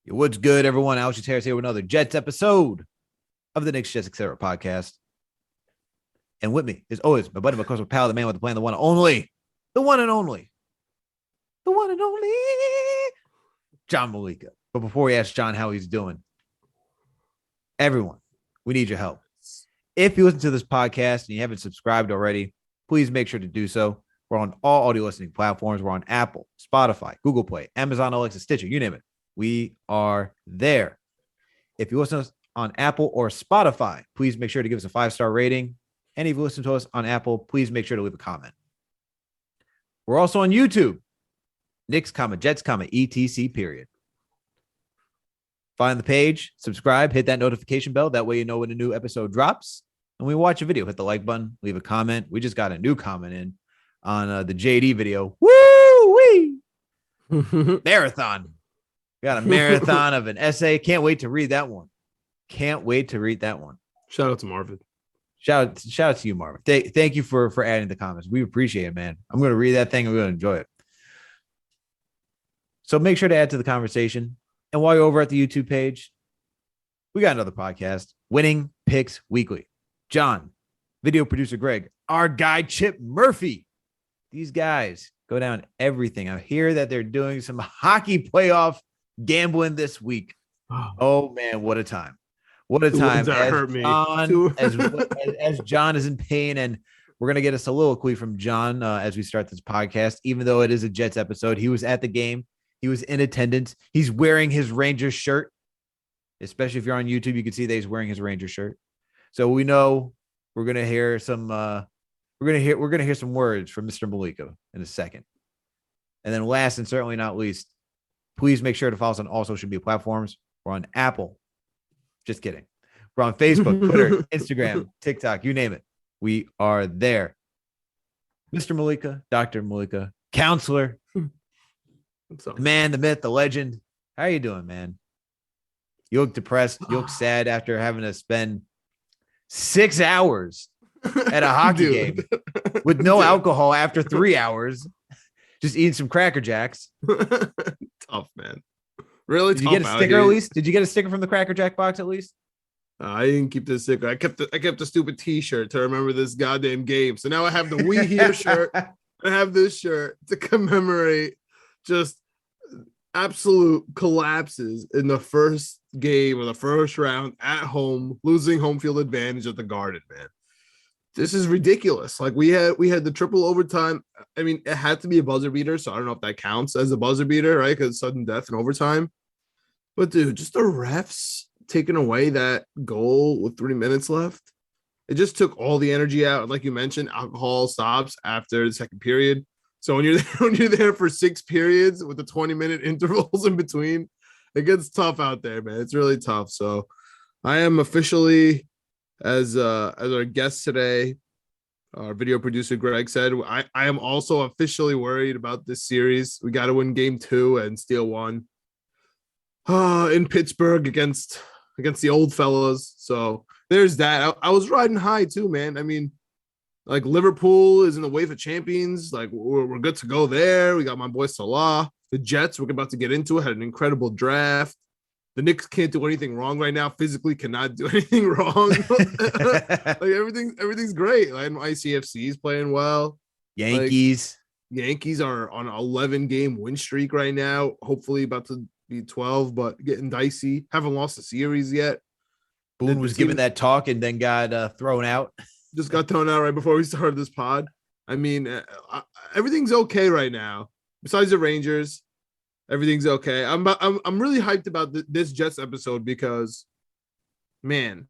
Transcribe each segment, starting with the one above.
What's good, everyone? Alex Trataros here with another Jets episode of the Knicks Jets Etc. podcast. And with me, as always, my buddy, my close pal, the man with the plan, the one and only, the one and only, the one and only, John Meleka. But before we ask John how he's doing, everyone, we need your help. If you listen to this podcast and you haven't subscribed already, please make sure to do so. We're on all audio listening platforms. We're on Apple, Spotify, Google Play, Amazon, Alexa, Stitcher, you name it. We are there. If you listen to us on Apple or Spotify, please make sure to give us a 5-star rating. And if you listen to us on Apple, please make sure to leave a comment. We're also on YouTube. Knicks, Jets, ETC, period. Find the page, subscribe, hit that notification bell. That way you know when a new episode drops. And we watch a video, hit the like button, leave a comment. We just got a new comment in on the JD video. Woo-wee! Marathon. Got a marathon of an essay. Can't wait to read that one. Shout out to Marvin. Shout out to you, Marvin. Thank you for adding the comments. We appreciate it, man. I'm going to read that thing. I'm going to enjoy it. So make sure to add to the conversation. And while you're over at the YouTube page, we got another podcast, Winning Picks Weekly. John, video producer Greg, our guy Chip Murphy. These guys go down everything. I hear that they're doing some hockey playoff gambling this week. Oh man, what a time! What a time! That hurt me. As John is in pain, and we're gonna get a soliloquy from John as we start this podcast. Even though it is a Jets episode, he was at the game. He was in attendance. He's wearing his Rangers shirt. Especially if you're on YouTube, you can see that he's wearing his Rangers shirt. So we know we're gonna hear some. We're gonna hear some words from Mr. Meleka in a second. And then last and certainly not least, please make sure to follow us on all social media platforms. We're on Apple. Just kidding. We're on Facebook, Twitter, Instagram, TikTok, you name it. We are there. Mr. Meleka, Dr. Meleka, counselor, the man, the myth, the legend. How are you doing, man? You look depressed. You look sad after having to spend 6 hours at a hockey game with no alcohol after 3 hours. Just eating some Cracker Jacks. Tough, man. Really tough. Did you get a sticker at least? Did you get a sticker from the Cracker Jack box at least? I didn't keep the sticker. I kept the stupid T-shirt to remember this goddamn game. So now I have the We Here shirt. I have this shirt to commemorate just absolute collapses in the first game of the first round at home, losing home field advantage at the Garden, man. This is ridiculous. Like we had the triple overtime. I mean, it had to be a buzzer beater, so I don't know if that counts as a buzzer beater, right? Because sudden death in overtime. But dude, just the refs taking away that goal with 3 minutes left. It just took all the energy out. Like you mentioned, alcohol stops after the second period. So when you're there for 6 periods with the 20-minute intervals in between, it gets tough out there, man. It's really tough. So I am officially, as our guest today, our video producer Greg said, I am also officially worried about this series. We got to win game 2 and steal 1 in Pittsburgh against the old fellas. So there's that. I was riding high too, man. I mean, like Liverpool is in the wave of champions. Like we're good to go there. We got my boy Saleh. The Jets, we're about to get into it, had an incredible draft. The Knicks can't do anything wrong right now. Physically cannot do anything wrong. Like everything's great. Like ICFC is playing well. Yankees are on an 11-game win streak right now. Hopefully about to be 12, but getting dicey. Haven't lost a series yet. Boone was giving that talk and then got thrown out. Just got thrown out right before we started this pod. I mean, everything's okay right now. Besides the Rangers, everything's okay. I'm really hyped about this Jets episode because, man,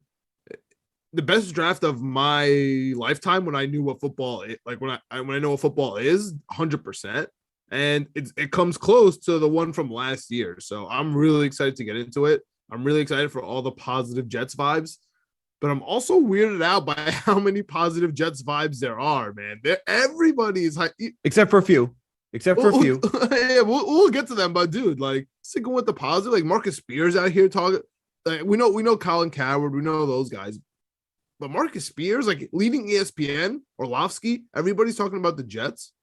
the best draft of my lifetime when I knew what football is, like when I know what football is, 100%, and it comes close to the one from last year. So I'm really excited to get into it. I'm really excited for all the positive Jets vibes, but I'm also weirded out by how many positive Jets vibes there are, man. Everybody is hyped. Except for a few. Yeah, we'll get to them, but dude, like sticking with the positive, like Marcus Spears out here talking. Like, we know Colin Coward, we know those guys, but Marcus Spears, like leading ESPN, Orlovsky, everybody's talking about the Jets.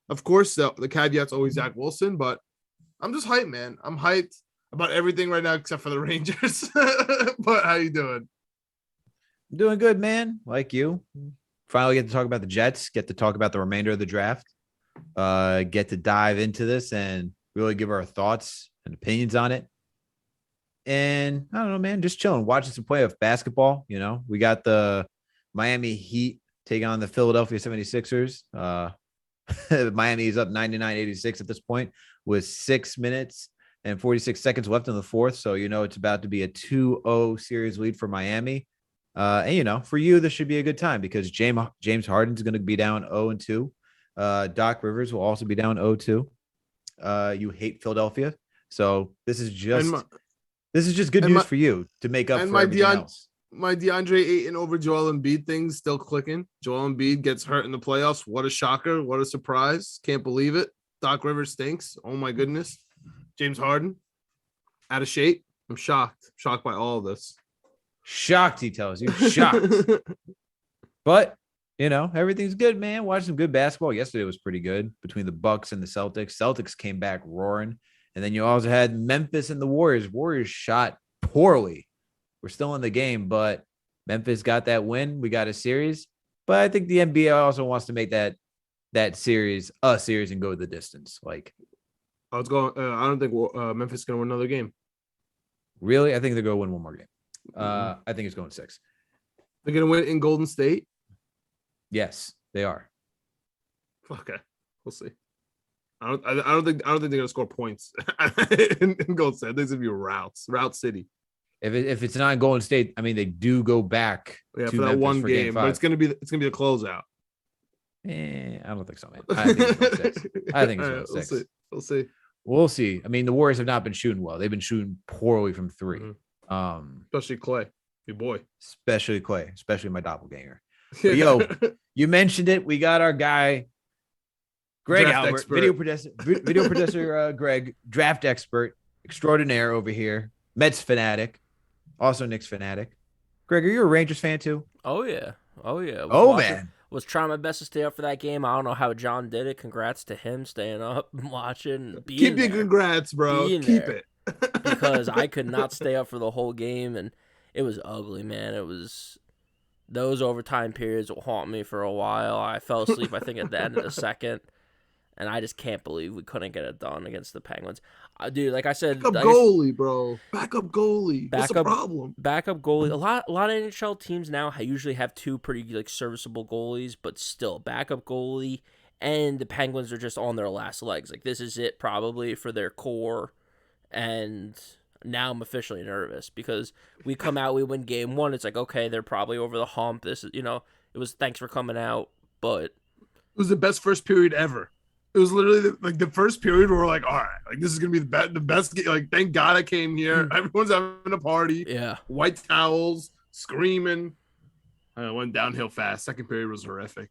Of course, the caveat's always Zach Wilson, but I'm just hyped, man. I'm hyped. about everything right now except for the Rangers. But how you doing? I'm doing good, man. Like you. Finally get to talk about the Jets, get to talk about the remainder of the draft, get to dive into this and really give our thoughts and opinions on it. And I don't know, man, just chilling, watching some playoff basketball. We got the Miami Heat taking on the Philadelphia 76ers. Miami is up 99-86 at this point with 6 minutes and 46 seconds left in the fourth. So, it's about to be a 2-0 series lead for Miami. And, for you, this should be a good time because James Harden's going to be down 0-2. Doc Rivers will also be down 0-2. You hate Philadelphia. So this is just good news for you to make up for everything else. My DeAndre Ayton over Joel Embiid thing's still clicking. Joel Embiid gets hurt in the playoffs. What a shocker. What a surprise. Can't believe it. Doc Rivers stinks. Oh, my goodness. James Harden, out of shape. I'm shocked. Shocked by all of this. Shocked, he tells you. Shocked. But, everything's good, man. Watched some good basketball. Yesterday was pretty good between the Bucks and the Celtics. Celtics came back roaring. And then you also had Memphis and the Warriors. Warriors shot poorly. We're still in the game, but Memphis got that win. We got a series. But I think the NBA also wants to make that series a series and go the distance. Like, I don't think Memphis is going to win another game. Really? I think they're going to win one more game. I think it's going 6. They're going to win in Golden State? Yes, they are. Okay, we'll see. I don't think they're going to score points in Golden State. I think it's going to be rout city. If it's not in Golden State, I mean they do go back for that Memphis one game, but it's going to be a closeout. I don't think so, man. I think it's going 6. I think it's going 6. We'll see. I mean, the Warriors have not been shooting well. They've been shooting poorly from 3. Especially Clay, your boy. Especially Clay, especially my doppelganger. But, you mentioned it. We got our guy, Greg draft Albert, expert. video producer Greg, draft expert extraordinaire over here, Mets fanatic, also Knicks fanatic. Greg, are you a Rangers fan too? Oh yeah. Man. Was trying my best to stay up for that game. I don't know how John did it. Congrats to him staying up and watching. Keep your congrats, bro. Keep it. Because I could not stay up for the whole game, and it was ugly, man. It was those overtime periods will haunt me for a while. I fell asleep, I think, at the end of the second, and I just can't believe we couldn't get it done against the Penguins. Dude, like I said, backup goalie, bro. Backup goalie. What's the problem? Backup goalie. A lot of NHL teams now usually have 2 pretty serviceable goalies, but still backup goalie. And the Penguins are just on their last legs. Like this is it probably for their core. And now I'm officially nervous because we come out, we win game 1. It's like, okay, they're probably over the hump. This is, it was thanks for coming out, but it was the best first period ever. It was literally the first period where we're like, all right, like this is gonna be the best game. Like, thank God I came here. Everyone's having a party. Yeah, white towels, screaming. I went downhill fast. Second period was horrific.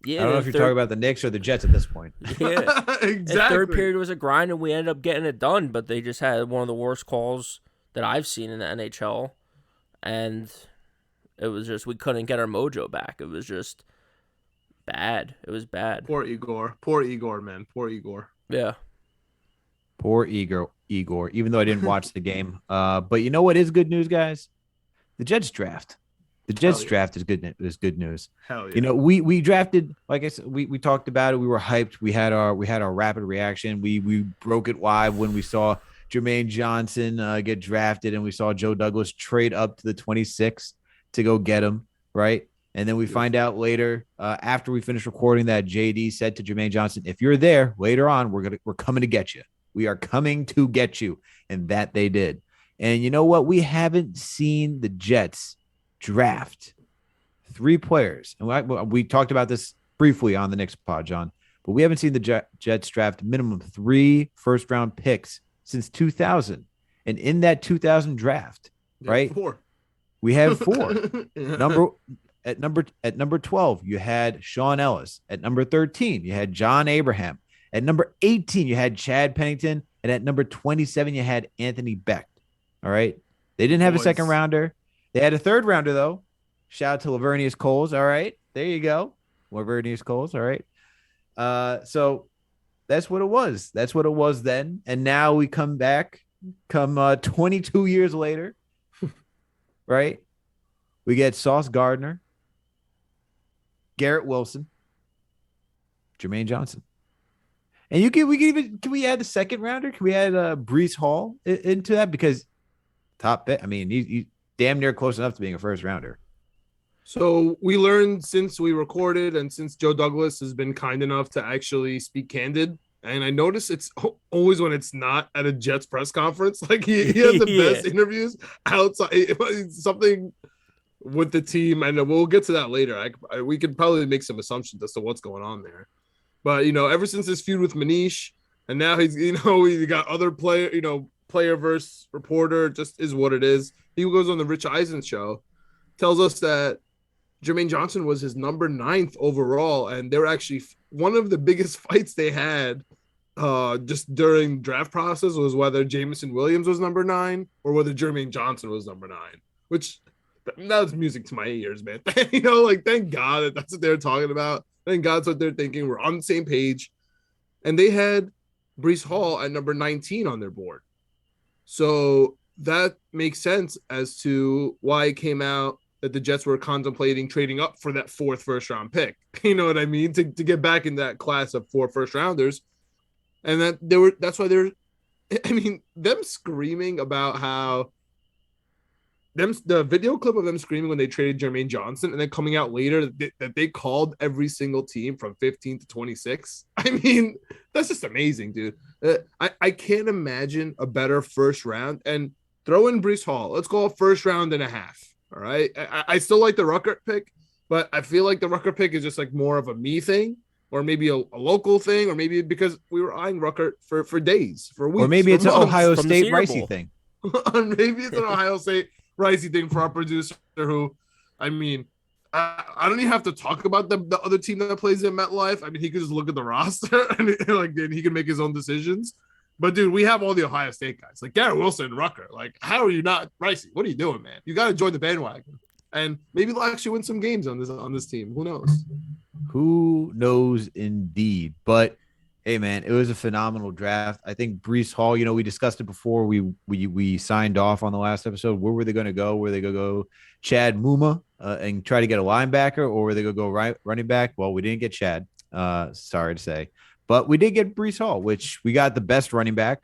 Yeah, I don't know if you're talking about the Knicks or the Jets at this point. Yeah, exactly. The third period was a grind, and we ended up getting it done. But they just had one of the worst calls that I've seen in the NHL, and it was just we couldn't get our mojo back. It was just bad. It was bad. Poor Igor, man. Poor Igor. Yeah. Poor Igor. Even though I didn't watch the game, but you know what is good news, guys? The Jets draft. The Jets draft is good. Is good news. Hell yeah. We drafted, like I said, we talked about it. We were hyped. We had our rapid reaction. We broke it live when we saw Jermaine Johnson get drafted, and we saw Joe Douglas trade up to the 26th to go get him, right? And then we find out later, after we finish recording, that JD said to Jermaine Johnson, "If you're there later on, we're coming to get you. We are coming to get you," and that they did. And you know what? We haven't seen the Jets draft 3 players, and we talked about this briefly on the Knicks pod, John. But we haven't seen the Jets draft minimum 3 first-round picks since 2000, and in that 2000 draft, right? 4. We have 4. At number 12, you had Sean Ellis. At number 13, you had John Abraham. At number 18, you had Chad Pennington, and at number 27, you had Anthony Becht. All right, they didn't have a second rounder. They had a third rounder, though. Shout out to Lavernius Coles. All right. There you go. Lavernius Coles. All right. So that's what it was. That's what it was then. And now we come back come 22 years later, right? We get Sauce Gardner, Garret Wilson, Jermaine Johnson. And can we add the second rounder? Can we add Breece Hall into that? Because top bet, I mean, you damn near close enough to being a first rounder. So we learned since we recorded and since Joe Douglas has been kind enough to actually speak candid. And I notice it's always when it's not at a Jets press conference. Like he has the best interviews outside. Something with the team, and we'll get to that later. We could probably make some assumptions as to what's going on there. But, ever since his feud with Manish, and now he's, he got other player versus reporter, just is what it is. He goes on the Rich Eisen show, tells us that Jermaine Johnson was his number 9th overall, and they were actually one of the biggest fights they had just during draft process was whether Jameson Williams was number 9 or whether Jermaine Johnson was number 9, which that's music to my ears, man. Thank God that's what they're talking about. Thank God that's what they're thinking. We're on the same page. And they had Breece Hall at number 19 on their board. So that makes sense as to why it came out that the Jets were contemplating trading up for that 4th first-round pick. You know what I mean? To get back in that class of 4 first-rounders. And that's why them screaming about how the video clip of them screaming when they traded Jermaine Johnson and then coming out later that they called every single team from 15 to 26. I mean, that's just amazing, dude. I can't imagine a better first round. And throw in Breece Hall. Let's go a first round and a half. All right. I still like the Ruckert pick, but I feel like the Ruckert pick is just like more of a me thing, or maybe a local thing, or maybe because we were eyeing Ruckert for days, for weeks. Or maybe it's months. an Ohio State Raisi thing. Maybe it's an Ohio State Raisi thing for our producer who, I mean, I don't even have to talk about the other team that plays in MetLife. I mean, he could just look at the roster and he can make his own decisions. But dude, we have all the Ohio State guys like Garret Wilson and Ruckert. Like, how are you not Raisi? What are you doing, man? You got to join the bandwagon, and maybe they'll actually win some games on this team. Who knows? Who knows, indeed. But hey, man, it was a phenomenal draft. I think Breece Hall, we discussed it before we signed off on the last episode. Where were they going to go? Were they going to go Chad Muma and try to get a linebacker, or were they going to go running back? Well, we didn't get Chad. Sorry to say. But we did get Breece Hall, which we got the best running back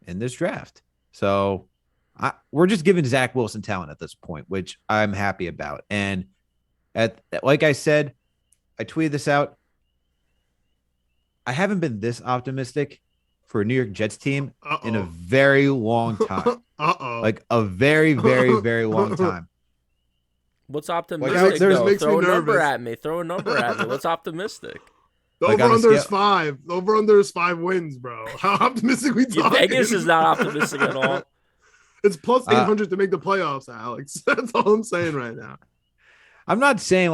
in this draft. So we're just giving Zach Wilson talent at this point, which I'm happy about. And like I said, I tweeted this out. I haven't been this optimistic for a New York Jets team in a very long time. Like a very, very, very long time. What's optimistic, though? Throw a number at me. What's optimistic? The over-under is 5. The over-under is 5 wins, bro. How optimistic we talking? Vegas is not optimistic at all. It's plus 800 to make the playoffs, Alex. That's all I'm saying right now. I'm not saying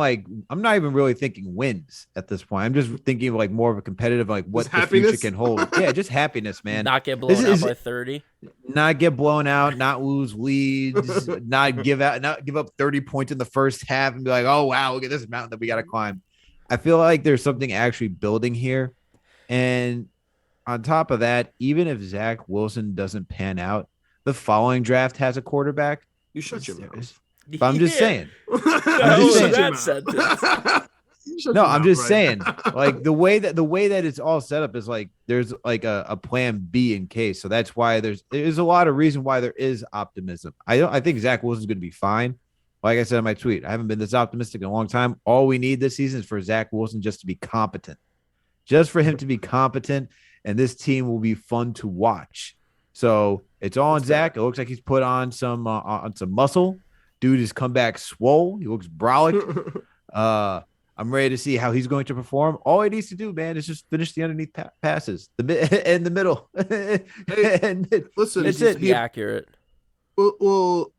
I'm not even really thinking wins at this point. I'm just thinking of more of a competitive, what the future can hold. Yeah, just happiness, man. Not get blown out by 30. Not get blown out, not lose leads, not give up 30 points in the first half and be like, oh wow, look at this mountain that we got to climb. I feel like there's something actually building here. And on top of that, even if Zach Wilson doesn't pan out, the following draft has a quarterback. You shut your mouth. But I'm just saying. I'm just saying. The way that it's all set up is there's a plan B in case. So that's why there's a lot of reason why there is optimism. I think Zach Wilson's going to be fine. Like I said in my tweet, I haven't been this optimistic in a long time. All we need this season is for Zach Wilson just to be competent. Just for him to be competent, and this team will be fun to watch. So it's all on Zach. It looks like he's put on some muscle. Dude has come back swole. He looks brolic. I'm ready to see how he's going to perform. All he needs to do, man, is just finish the underneath passes in the middle. Listen, it's it. Be accurate. Well,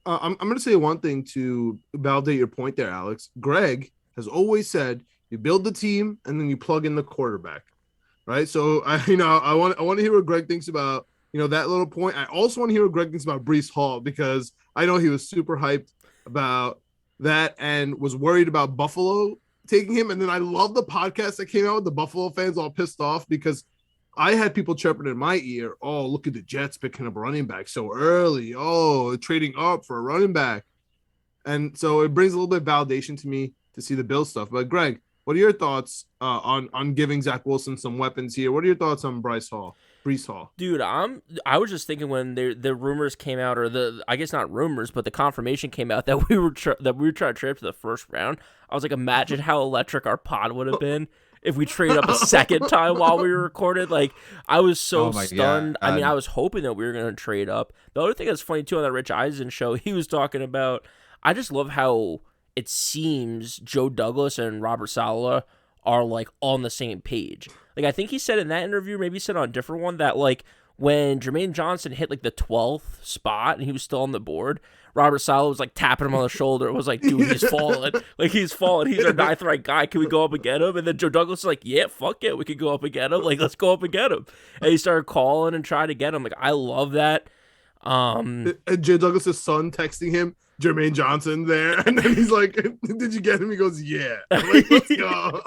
I'm going to say one thing to validate your point there, Alex. Greg has always said you build the team and then you plug in the quarterback, right? So I want to hear what Greg thinks about that little point. I also want to hear what Greg thinks about Breece Hall, because I know he was super hyped about that and was worried about Buffalo taking him. And then I love the podcast that came out with the Buffalo fans all pissed off because I had people chirping in my ear, oh, look at the Jets picking up a running back so early. Oh, trading up for a running back. And so it brings a little bit of validation to me to see the Bills stuff. But Greg, what are your thoughts on giving Zach Wilson some weapons here? What are your thoughts on Breece Hall? Dude, I was just thinking when the rumors came out, or I guess not rumors, but the confirmation came out that we were trying to trade to the first round. I was like, imagine how electric our pod would have been if we traded up a second time while we were recorded. Like, I was so stunned. God. I mean, I was hoping that we were going to trade up. The other thing that's funny too on that Rich Eisen show, he was talking about. I just love how it seems Joe Douglas and Robert Saleh are like on the same page. Like, I think he said in that interview, maybe he said on a different one, that like when Jermaine Johnson hit like the 12th spot and he was still on the board, Robert Saleh was like tapping him on the shoulder. It was like, dude, he's falling. Like, he's falling. He's our ninth right guy. Can we go up and get him? And then Joe Douglas was like, yeah, fuck it. We could go up and get him. Like, let's go up and get him. And he started calling and trying to get him. Like, I love that. And Joe Douglas' son texting him, Jermaine Johnson there, and then he's like, did you get him? He goes, yeah. I'm like, let's go.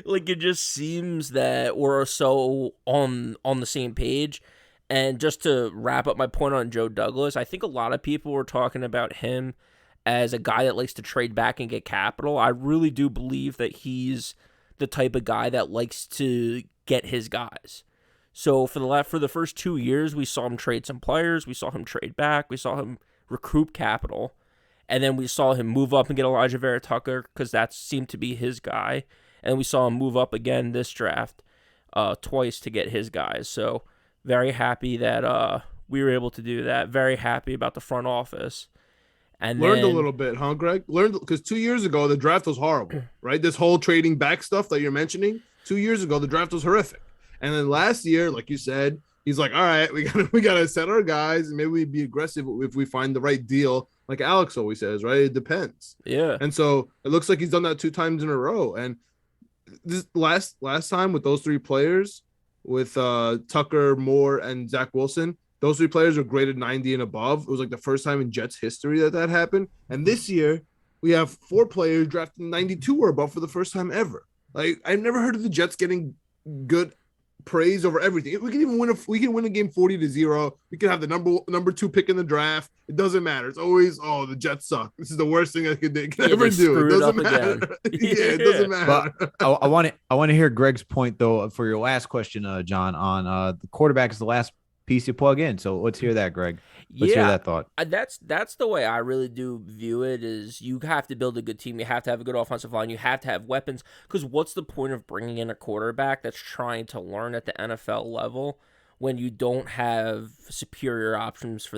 Like, it just seems that we're so on the same page. And just to wrap up my point on Joe Douglas, I think a lot of people were talking about him as a guy that likes to trade back and get capital. I really do believe that he's the type of guy that likes to get his guys. So for the first 2 years, we saw him trade some players, we saw him trade back, we saw him recruit capital, and then we saw him move up and get Elijah Vera Tucker because that seemed to be his guy, and we saw him move up again this draft twice to get his guys. So very happy that we were able to do that. Very happy about the front office. And learned a little bit, huh, Greg? Learned because 2 years ago the draft was horrible, right? This whole trading back stuff that you're mentioning, 2 years ago the draft was horrific, and then last year, like you said, he's like, all right, we gotta set our guys, and maybe we'd be aggressive if we find the right deal. Like Alex always says, right? It depends. Yeah. And so it looks like he's done that 2 times in a row. And this last time with those 3 players, with Tucker, Moore, and Zach Wilson, those 3 players are graded 90 and above. It was like the first time in Jets history that happened. And this year we have 4 players drafted 92 or above for the first time ever. Like, I've never heard of the Jets getting good praise over everything. We can even win a game 40-0. We can have the number 2 pick in the draft. It doesn't matter. It's always, oh, the Jets suck. This is the worst thing I could ever do. It doesn't matter. It doesn't matter. But I want to hear Greg's point though for your last question, John, on the quarterback is the last piece you plug in. So let's hear that, Greg. Let's hear that thought. That's the way I really do view it. Is you have to build a good team. You have to have a good offensive line. You have to have weapons. Because what's the point of bringing in a quarterback that's trying to learn at the NFL level when you don't have superior options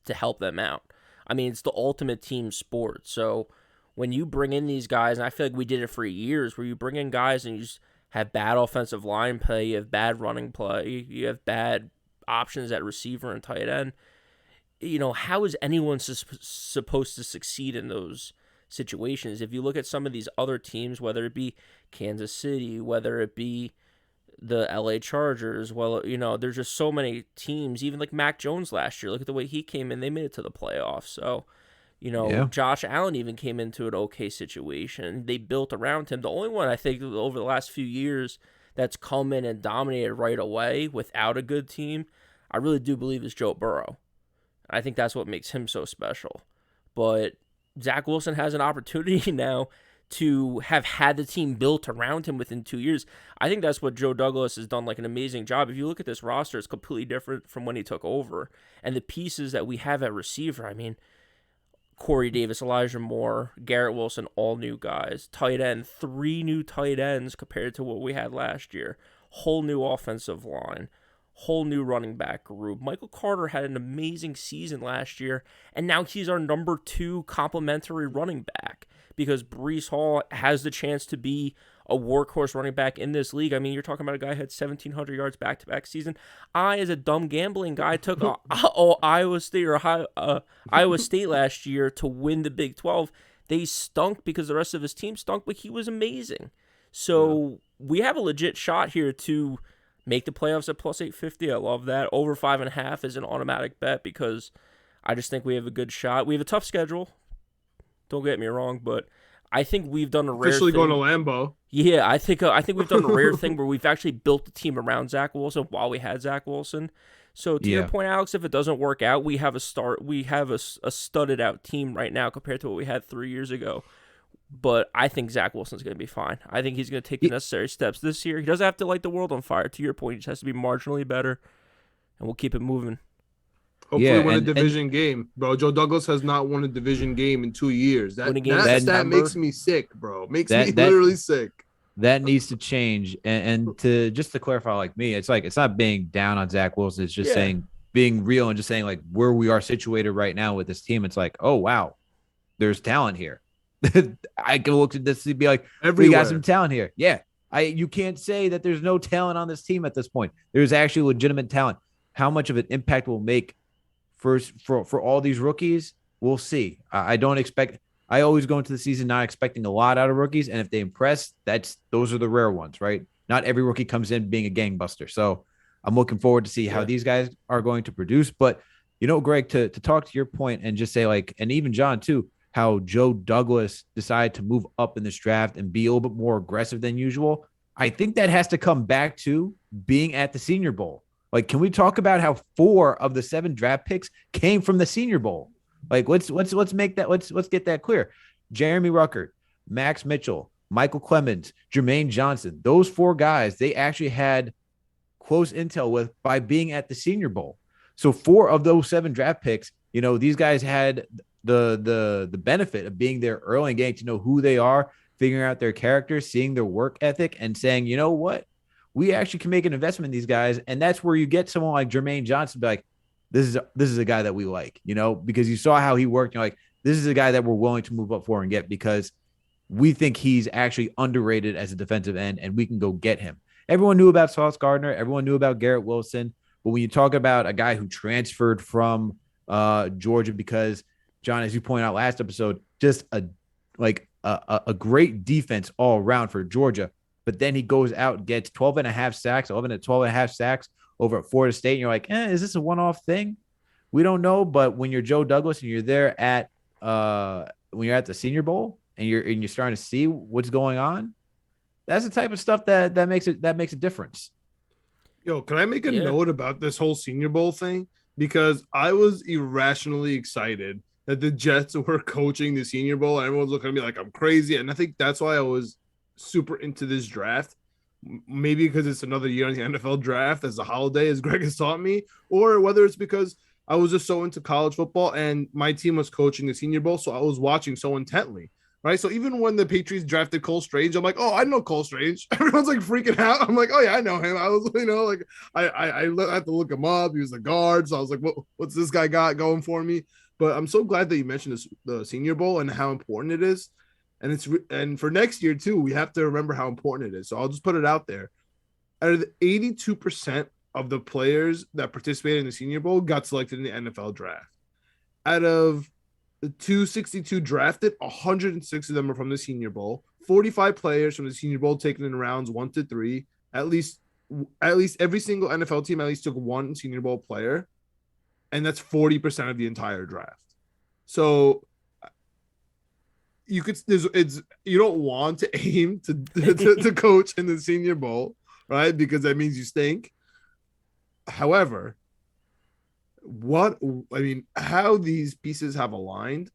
to help them out? I mean, it's the ultimate team sport. So when you bring in these guys, and I feel like we did it for years, where you bring in guys and you just have bad offensive line play, you have bad running play, you have bad options at receiver and tight end. You know, how is anyone supposed to succeed in those situations? If you look at some of these other teams, whether it be Kansas City, whether it be the LA Chargers, well, you know, there's just so many teams, even like Mac Jones last year. Look at the way he came in. They made it to the playoffs. So, you know, Josh Allen even came into an okay situation. They built around him. The only one I think over the last few years that's come in and dominated right away without a good team, I really do believe is Joe Burrow. I think that's what makes him so special. But Zach Wilson has an opportunity now to have had the team built around him within 2 years. I think that's what Joe Douglas has done, like an amazing job. If you look at this roster, it's completely different from when he took over. And the pieces that we have at receiver, I mean, Corey Davis, Elijah Moore, Garret Wilson, all new guys. Tight end, 3 new tight ends compared to what we had last year. Whole new offensive line. Whole new running back group. Michael Carter had an amazing season last year, and now he's our number 2 complimentary running back because Breece Hall has the chance to be a workhorse running back in this league. I mean, you're talking about a guy who had 1,700 yards back-to-back season. I, as a dumb gambling guy, took Iowa State last year to win the Big 12. They stunk because the rest of his team stunk, but he was amazing. So we have a legit shot here to make the playoffs at plus 850. I love that. Over 5.5 is an automatic bet because I just think we have a good shot. We have a tough schedule. Don't get me wrong, but I think we've done a rare Officially thing. going to Lambeau. Yeah, I think we've done a rare thing where we've actually built the team around Zach Wilson while we had Zach Wilson. So to your point, Alex, if it doesn't work out, we have a studded out team right now compared to what we had 3 years ago. But I think Zach Wilson's going to be fine. I think he's going to take the necessary steps this year. He doesn't have to light the world on fire. To your point, he just has to be marginally better, and we'll keep it moving. Hopefully win a division game. Bro, Joe Douglas has not won a division game in 2 years. That makes me sick, bro. Makes me literally sick. That needs to change. And to clarify, like me, it's not being down on Zach Wilson. It's just saying, being real and just saying like where we are situated right now with this team. It's like, oh, wow, there's talent here. I can look at this and be like, we got some talent here. Yeah. You can't say that there's no talent on this team at this point. There's actually legitimate talent. How much of an impact will make for all these rookies, we'll see. I don't expect. I always go into the season not expecting a lot out of rookies, and if they impress, those are the rare ones, right? Not every rookie comes in being a gangbuster. So I'm looking forward to see how these guys are going to produce. But Greg, to talk to your point and just say like, and even John too, how Joe Douglas decided to move up in this draft and be a little bit more aggressive than usual. I think that has to come back to being at the Senior Bowl. Like, can we talk about how 4 of the 7 draft picks came from the Senior Bowl? Like, let's make that let's get that clear. Jeremey Ruckert, Max Mitchell, Micheal Clemons, Jermaine Johnson. Those 4 guys, they actually had close intel with by being at the Senior Bowl. So 4 of those 7 draft picks, these guys had the benefit of being there early and getting to know who they are, figuring out their characters, seeing their work ethic, and saying, you know what? We actually can make an investment in these guys. And that's where you get someone like Jermaine Johnson be like, this is a guy that we like, because you saw how he worked. You're like, this is a guy that we're willing to move up for and get because we think he's actually underrated as a defensive end and we can go get him. Everyone knew about Sauce Gardner. Everyone knew about Garret Wilson. But when you talk about a guy who transferred from Georgia because, John, as you pointed out last episode, just a great defense all around for Georgia. But then he goes out and gets 11 and a half sacks over at Florida State. And you're like, is this a one-off thing? We don't know. But when you're Joe Douglas and you're there at when you're at the Senior Bowl and you're starting to see what's going on, that's the type of stuff that makes a difference. Yo, can I make a note about this whole Senior Bowl thing? Because I was irrationally excited that the Jets were coaching the Senior Bowl. And everyone's looking at me like I'm crazy. And I think that's why I was super into this draft. Maybe because it's another year on the NFL draft as a holiday, as Greg has taught me, or whether it's because I was just so into college football and my team was coaching the Senior Bowl, so I was watching so intently, right? So even when the Patriots drafted Cole Strange, I'm like, oh, I know Cole Strange. Everyone's like freaking out. I'm like, oh yeah, I know him. I was, like, I had to look him up. He was a guard, so I was like, what's this guy got going for me? But I'm so glad that you mentioned the Senior Bowl and how important it is. And for next year too, we have to remember how important it is. So I'll just put it out there. Out of the 82% of the players that participated in the Senior Bowl got selected in the NFL draft. Out of the 262 drafted, 106 of them are from the Senior Bowl. 45 players from the Senior Bowl taken in rounds 1 to 3. At least every single NFL team at least took one Senior Bowl player, and that's 40% of the entire draft. So you don't want to aim to coach in the Senior Bowl, right? Because that means you stink. However, how these pieces have aligned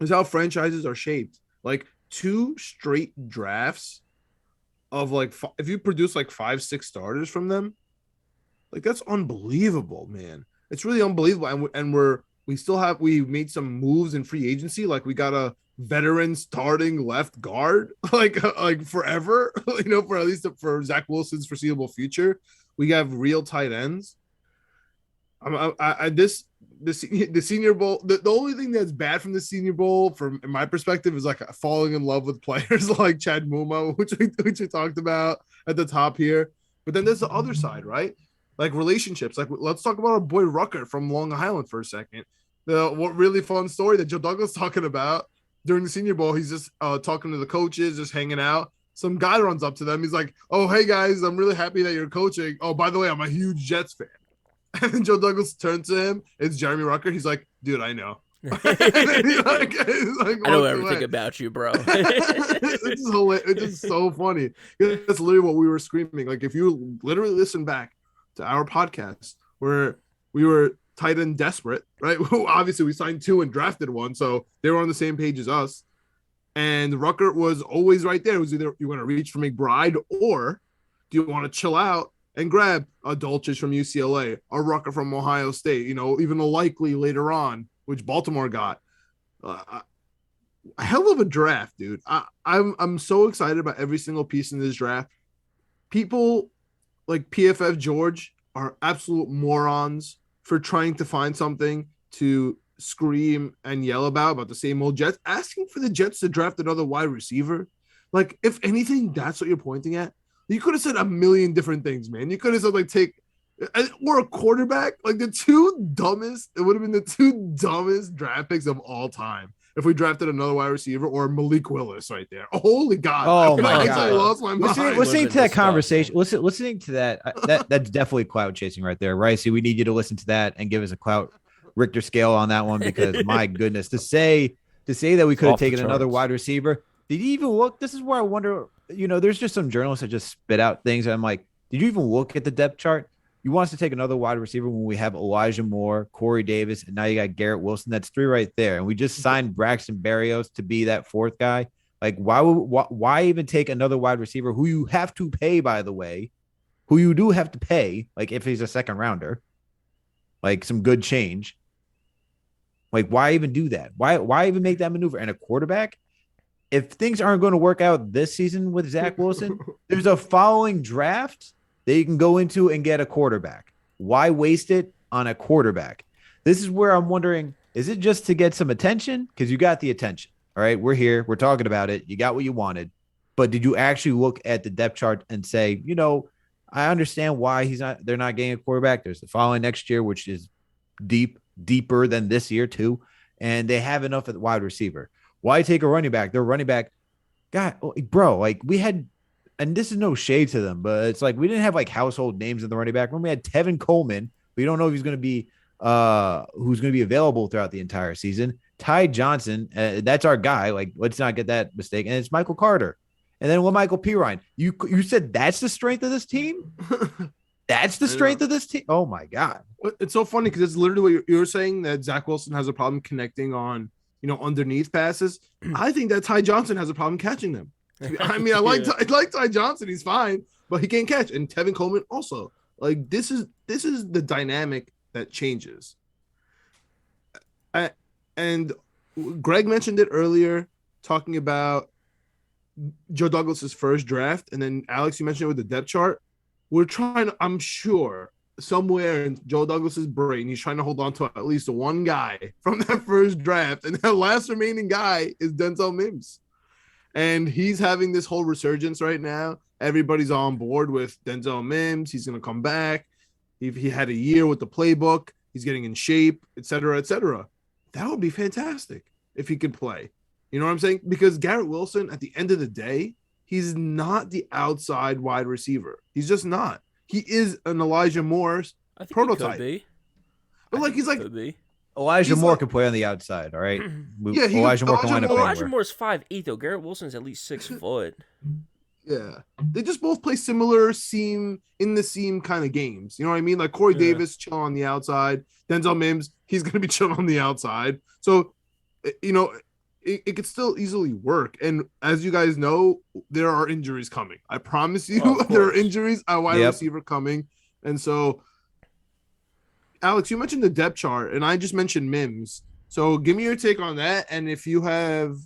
is how franchises are shaped. Like 2 straight drafts of if you produce 5-6 starters from them, that's unbelievable, man. It's really unbelievable. And we made some moves in free agency. We got a veteran starting left guard, forever, for at least for Zach Wilson's foreseeable future. We have real tight ends. The Senior Bowl, the only thing that's bad from the Senior Bowl, from in my perspective, is falling in love with players like Chad Muma, which we talked about at the top here. But then there's the other side, right? Relationships. Let's talk about our boy Ruckert from Long Island for a second. What really fun story that Joe Douglas talking about during the Senior Bowl. He's just talking to the coaches, just hanging out. Some guy runs up to them. He's like, "Oh, hey guys, I'm really happy that you're coaching. Oh, by the way, I'm a huge Jets fan." And then Joe Douglas turns to him. It's Jeremey Ruckert. He's like, "Dude, I know. I don't ever think about you, bro. It's just so funny. That's literally what we were screaming. Like, if you literally listen back to our podcast where we were tight end desperate, right? Obviously, we signed 2 and drafted 1, so they were on the same page as us. And Ruckert was always right there. It was either you want to reach for McBride, or do you want to chill out and grab a Dulcich from UCLA, a Ruckert from Ohio State, even a Likely later on, which Baltimore got. A hell of a draft, dude. I'm so excited about every single piece in this draft. People like PFF George are absolute morons for trying to find something to scream and yell about the same old Jets, asking for the Jets to draft another wide receiver. Like, if anything, that's what you're pointing at. You could have said a million different things, man. You could have said, like, or a quarterback. Like, it would have been the 2 dumbest draft picks of all time if we drafted another wide receiver or Malik Willis right there. Oh, holy God. Oh, my God. I lost my mind. Listening to that conversation, listening to that's definitely clout chasing right there. Raisi, we need you to listen to that and give us a clout Richter scale on that one, because my goodness, to say that we could have taken another wide receiver. Did you even look? This is where I wonder, there's just some journalists that just spit out things. And I'm like, did you even look at the depth chart? You want us to take another wide receiver when we have Elijah Moore, Corey Davis, and now you got Garret Wilson. That's 3 right there. And we just signed Braxton Berrios to be that 4th guy. Like, why even take another wide receiver who you have to pay, by the way, who you do have to pay, like if he's a 2nd rounder, like some good change. Like, why even do that? Why even make that maneuver? And a quarterback? If things aren't going to work out this season with Zach Wilson, there's a following draft that you can go into and get a quarterback. Why waste it on a quarterback? This is where I'm wondering, is it just to get some attention? Because you got the attention. All right, we're here. We're talking about it. You got what you wanted. But did you actually look at the depth chart and say, I understand why they're not getting a quarterback. There's the following next year, which is deeper than this year too. And they have enough at the wide receiver. Why take a running back? Their running back, God, bro, like we had, and this is no shade to them, but it's like we didn't have like household names in the running back. When we had Tevin Coleman, we don't know if he's going to be who's going to be available throughout the entire season. Ty Johnson, that's our guy. Like, let's not get that mistake. And it's Michael Carter. And then Michael Pirine. You said that's the strength of this team? That's the strength of this team? Oh, my God. It's so funny because it's literally what you're saying, that Zach Wilson has a problem connecting on, underneath passes. I think that Ty Johnson has a problem catching them. I mean, I like Ty Johnson. He's fine, but he can't catch. And Tevin Coleman also. Like, this is the dynamic that changes. And Greg mentioned it earlier, talking about Joe Douglas's first draft. And then, Alex, you mentioned it with the depth chart. We're trying to, I'm sure, somewhere in Joe Douglas's brain, he's trying to hold on to at least one guy from that first draft. And that last remaining guy is Denzel Mims. And he's having this whole resurgence right now. Everybody's on board with Denzel Mims. He's going to come back. He had a year with the playbook. He's getting in shape, et cetera, et cetera. That would be fantastic if he could play. You know what I'm saying? Because Garret Wilson, at the end of the day, he's not the outside wide receiver. He's just not. He is an Elijah Moore's prototype. He could be. But like, he's like, Elijah Moore can play on the outside, all right? Yeah, Elijah Moore can line up anywhere. Elijah Moore's 5'8", though. Garret Wilson's at least 6 foot. Yeah. They just both play similar seam kind of games. You know what I mean? Like Corey Davis chill on the outside. Denzel Mims, he's going to be chilling on the outside. So, it could still easily work. And as you guys know, there are injuries coming. I promise you, there are injuries at wide receiver coming. And so, Alex, you mentioned the depth chart, and I just mentioned Mims. So give me your take on that. And if you have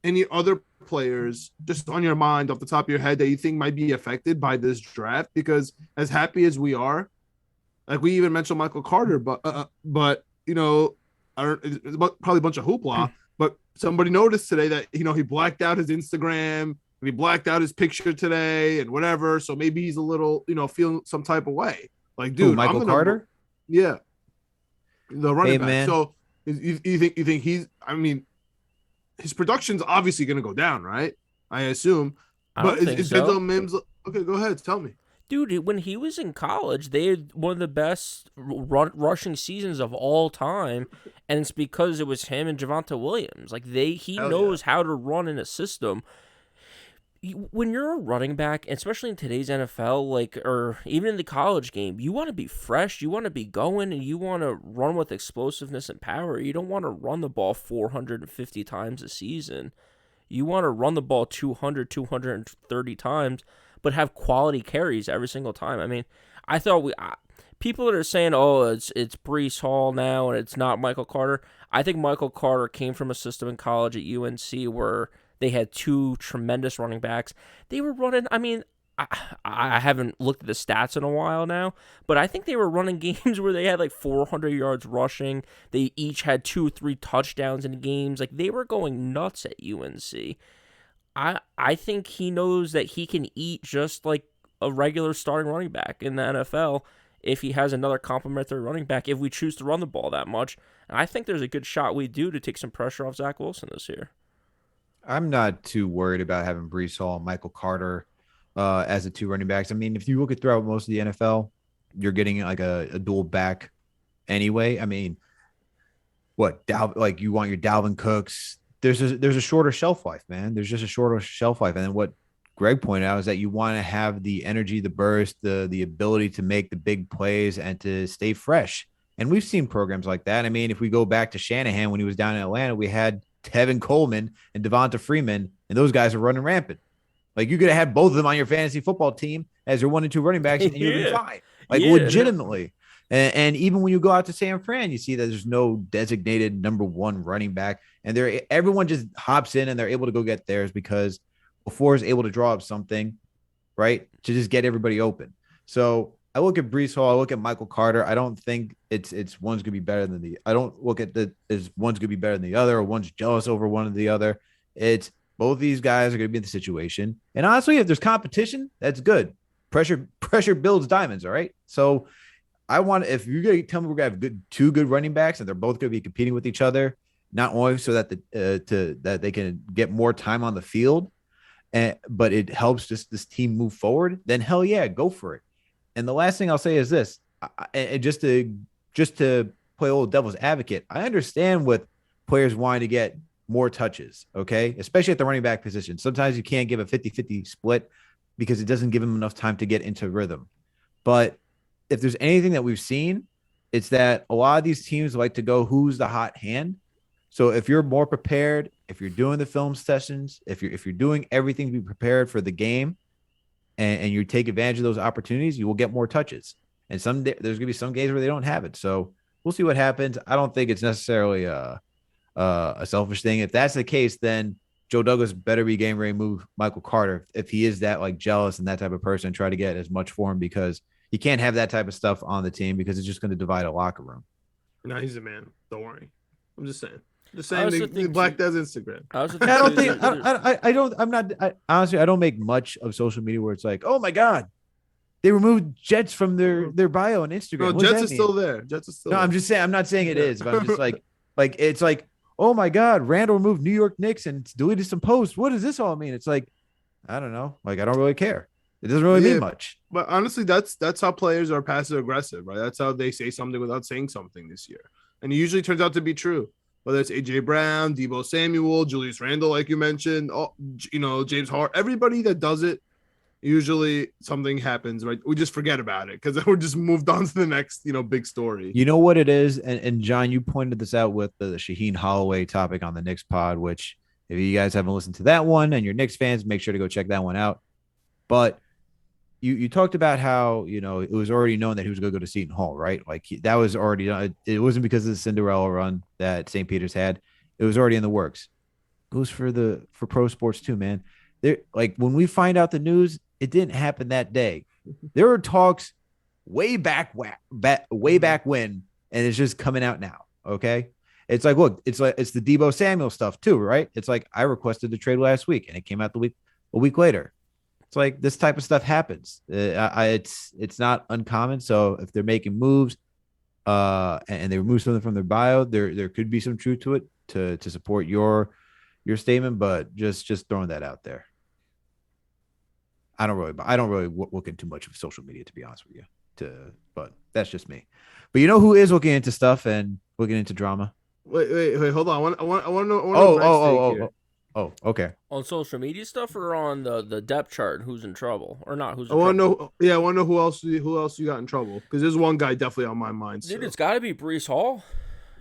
any other players just on your mind off the top of your head that you think might be affected by this draft, because as happy as we are, like we even mentioned Michael Carter, but it's probably a bunch of hoopla. But somebody noticed today that, he blacked out his Instagram and he blacked out his picture today and whatever. So maybe he's a little, feeling some type of way. Like, dude, Michael Carter? Yeah. The running back. Man. So you think he's, I mean, his production's obviously going to go down, right? I assume. But is Denzel Mims? Okay, go ahead. Tell me. Dude, when he was in college, they had one of the best rushing seasons of all time. And it's because it was him and Javonte Williams. Like he Hell knows how to run in a system. When you're a running back, especially in today's NFL, like, or even in the college game, you want to be fresh, you want to be going, and you want to run with explosiveness and power. You don't want to run the ball 450 times a season. You want to run the ball 200, 230 times, but have quality carries every single time. I mean, I thought people that are saying, oh, it's Breece Hall now and it's not Michael Carter. I think Michael Carter came from a system in college at UNC where they had two tremendous running backs. They were running, I mean, I haven't looked at the stats in a while now, but I think they were running games where they had like 400 yards rushing. They each had 2-3 touchdowns in games. Like, they were going nuts at UNC. I think he knows that he can eat just like a regular starting running back in the NFL if he has another complimentary running back, if we choose to run the ball that much. And I think there's a good shot we do to take some pressure off Zach Wilson this year. I'm not too worried about having Breece Hall and Michael Carter as the two running backs. I mean, if you look at throughout most of the NFL, you're getting like a dual back anyway. I mean, like you want your Dalvin Cooks. There's a shorter shelf life, man. There's just a shorter shelf life. And then what Greg pointed out is that you want to have the energy, the burst, the ability to make the big plays and to stay fresh. And we've seen programs like that. I mean, if we go back to Shanahan when he was down in Atlanta, we had Tevin Coleman and Devonta Freeman, and those guys are running rampant. Like, you could have had both of them on your fantasy football team as your 1 and 2 running backs, and you'd be fine. Like, legitimately. And even when you go out to San Fran, you see that there's no designated number 1 running back, and everyone just hops in and they're able to go get theirs because LaFleur is able to draw up something, right, to just get everybody open. So I look at Breece Hall, I look at Michael Carter. I don't think it's one's gonna be better than the. I don't look at as one's gonna be better than the other, or one's jealous over one or the other. It's both these guys are gonna be in the situation. And honestly, if there's competition, that's good. Pressure builds diamonds. All right. So if you're gonna tell me we're gonna have two good running backs and they're both gonna be competing with each other, not only so that that they can get more time on the field, but it helps just this team move forward, then hell yeah, go for it. And the last thing I'll say is this, and just to play old devil's advocate, I understand with players wanting to get more touches, okay, especially at the running back position. Sometimes you can't give a 50-50 split because it doesn't give them enough time to get into rhythm. But if there's anything that we've seen, it's that a lot of these teams like to go, who's the hot hand? So if you're more prepared, if you're doing the film sessions, if you're doing everything to be prepared for the game, and you take advantage of those opportunities, you will get more touches. And there's going to be some games where they don't have it. So we'll see what happens. I don't think it's necessarily a selfish thing. If that's the case, then Joe Douglas better be game ready to move Michael Carter if he is that like jealous and that type of person, and try to get as much for him, because you can't have that type of stuff on the team because it's just going to divide a locker room. No, he's a man. Don't worry. I'm just saying. The same thing Black does Instagram. Honestly, I don't make much of social media where it's like, oh my God, they removed Jets from their bio on Instagram. No, Jets is still there. Jets is still there. I'm just saying, I'm not saying it is, but I'm just like it's like, oh my God, Randall removed New York Knicks and deleted some posts. What does this all mean? It's like, I don't know. Like, I don't really care. It doesn't really mean much. But honestly, that's how players are passive aggressive, right? That's how they say something without saying something this year. And it usually turns out to be true. Whether it's AJ Brown, Deebo Samuel, Julius Randle, like you mentioned, James Hart, everybody that does it, usually something happens, right? We just forget about it because we're just moved on to the next, big story. You know what it is? And John, you pointed this out with the Shaheen Holloway topic on the Knicks pod, which if you guys haven't listened to that one and you're Knicks fans, make sure to go check that one out. But you talked about how, it was already known that he was going to go to Seton Hall, right? Like that was already done. It wasn't because of the Cinderella run that St. Peter's had. It was already in the works. Goes for pro sports too, man. Like when we find out the news, it didn't happen that day. There were talks way back when, and it's just coming out now. Okay. It's like, look, it's the Deebo Samuel stuff too, right? It's like I requested the trade last week and it came out a week later. It's like this type of stuff happens. It's not uncommon. So if they're making moves, and they remove something from their bio, there could be some truth to it to support your statement. But just throwing that out there. I don't really look into much of social media, to be honest with you. But that's just me. But you know who is looking into stuff and looking into drama? Wait. Hold on. I want to know. Oh, Brett's take here. okay. On social media stuff or on the depth chart, who's in trouble or not? Who's I in want to trouble? know. Yeah, I want to know who else you got in trouble, because there's one guy definitely on my mind. Dude, So it's got to be Breece Hall.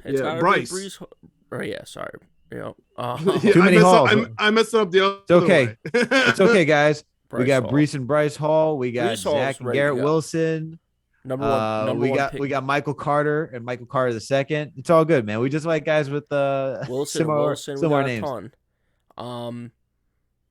It's yeah, got to be Bryce. Breece. Oh yeah, sorry. Yeah. Yeah, Too many halls. I messed up the It's other okay. way. It's okay, guys. We Bryce got Hall. Breece and Bryce Hall. We got Breece Hall's Zach and ready to Garret go. Wilson. Number one pick. We got Michael Carter and Michael Carter the second. It's all good, man. We just like guys with Wilson. We similar got names. a ton.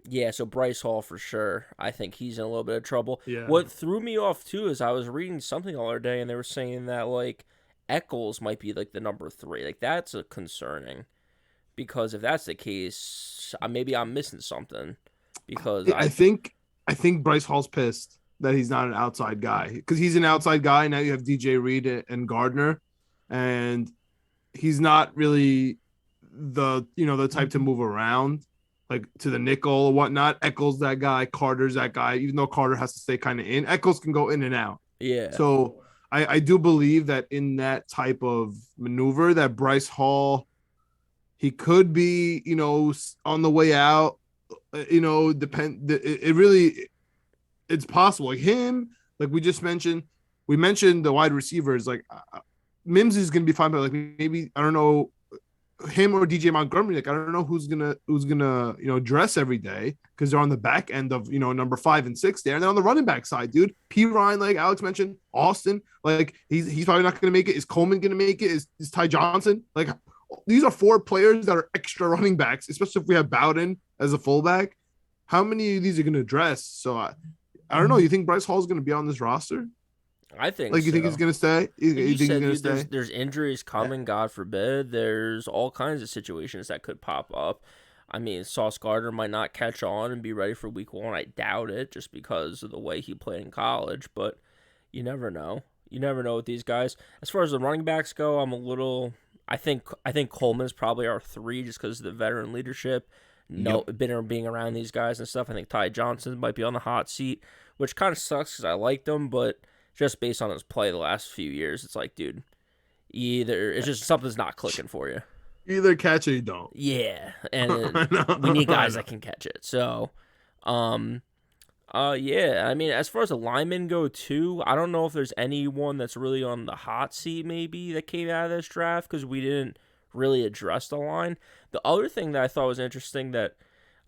Yeah, so Breece Hall for sure. I think he's in a little bit of trouble. Yeah. What threw me off too is I was reading something the other day and they were saying that like Eccles might be like the number 3. Like that's a concerning, because if that's the case, maybe I'm missing something. Because I think Bryce Hall's pissed that he's not an outside guy, because he's an outside guy. Now you have DJ Reed and Gardner, and he's not really the type to move around like to the nickel or whatnot. Eccles that guy, Carter's that guy. Even though Carter has to stay kind of in, Eccles can go in and out. yeah. So I do believe that in that type of maneuver, that Bryce Hall, he could be on the way out. It's possible. Like him, like we just mentioned, the wide receivers. Like Mims is gonna be fine, but like maybe I don't know him or DJ Montgomery. Like I don't know who's gonna dress every day, because they're on the back end of number 5 and 6 there, and then on the running back side, dude, P Ryan, like Alex mentioned, Austin, like he's probably not gonna make it. Is Coleman gonna make it? Is Ty Johnson? Like these are 4 players that are extra running backs, especially if we have Bowden as a fullback. How many of these are gonna dress? So I don't know. You think Bryce Hall is gonna be on this roster? I think Like you think he's gonna stay? You think he's gonna stay? There's injuries coming, God forbid. There's all kinds of situations that could pop up. I mean, Sauce Gardner might not catch on and be ready for week 1. I doubt it, just because of the way he played in college. But you never know. You never know with these guys. As far as the running backs go, I think Coleman's probably our 3, just because of the veteran leadership. Being around these guys and stuff. I think Ty Johnson might be on the hot seat, which kind of sucks because I liked him, but just based on his play the last few years, it's like, dude, it's just something's not clicking for you. You either catch or you don't. Yeah, and we need guys that can catch it. So, yeah. I mean, as far as the linemen go too, I don't know if there's anyone that's really on the hot seat maybe that came out of this draft, because we didn't really address the line. The other thing that I thought was interesting that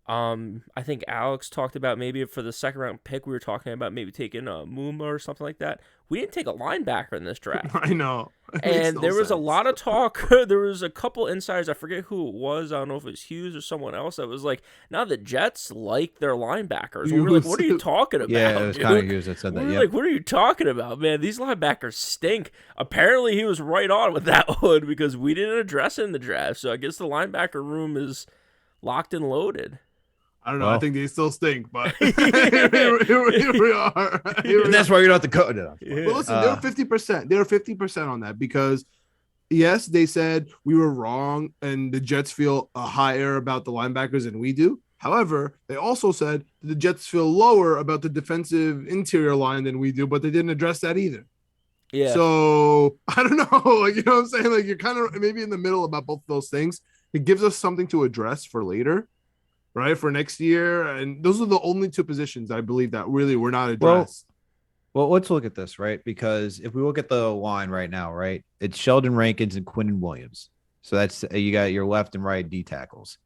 I think Alex talked about, maybe for the second round pick, we were talking about maybe taking a Muma or something like that. We didn't take a linebacker in this draft. I know. And there was a lot of talk. There was a couple insiders, I forget who it was. I don't know if it was Hughes or someone else, that was like, now the Jets like their linebackers. We were like, what are you talking about? Yeah, it was kind of Hughes that said that. We were like, what are you talking about, man? These linebackers stink. Apparently, he was right on with that one, because we didn't address it in the draft. So I guess the linebacker room is locked and loaded. I don't know. Well, I think they still stink, but here we are. And that's why you're not the coach. But listen, they were 50%. They were 50% on that, because yes, they said we were wrong, and the Jets feel higher about the linebackers than we do. However, they also said the Jets feel lower about the defensive interior line than we do, but they didn't address that either. Yeah. So I don't know. Like, you know what I'm saying? Like, you're kind of maybe in the middle about both of those things. It gives us something to address for later, right? For next year. And those are the only 2 positions I believe that really were not addressed. Well, let's look at this, right? Because if we look at the line right now, right, it's Sheldon Rankins and Quinnen Williams. So that's, you got your left and right D tackles.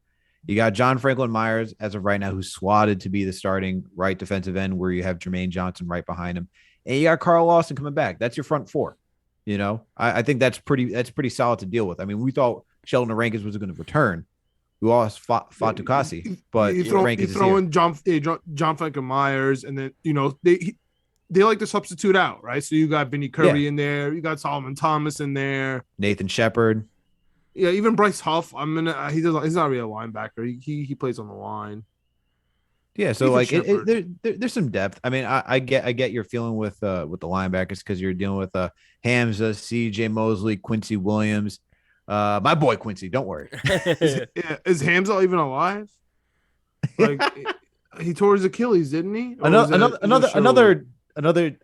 You got John Franklin Myers as of right now, who's swatted to be the starting right defensive end, where you have Jermaine Johnson right behind him. And you got Carl Lawson coming back. That's your front 4. You know, I think that's pretty solid to deal with. I mean, we thought Sheldon Rankins was going to return. We lost Fatukasi, but you throw in John Franklin Myers, and then they like to substitute out, right? So you got Vinny Curry in there, you got Solomon Thomas in there, Nathan Shepard. Yeah, even Bryce Huff. He's not really a linebacker. He plays on the line. Yeah, so like there's some depth. I mean, I get your feeling with the linebackers, because you're dealing with Hamza, CJ Mosley, Quincy Williams, my boy Quincy. Don't worry. Is Hamza even alive? Like he tore his Achilles, didn't he? Another.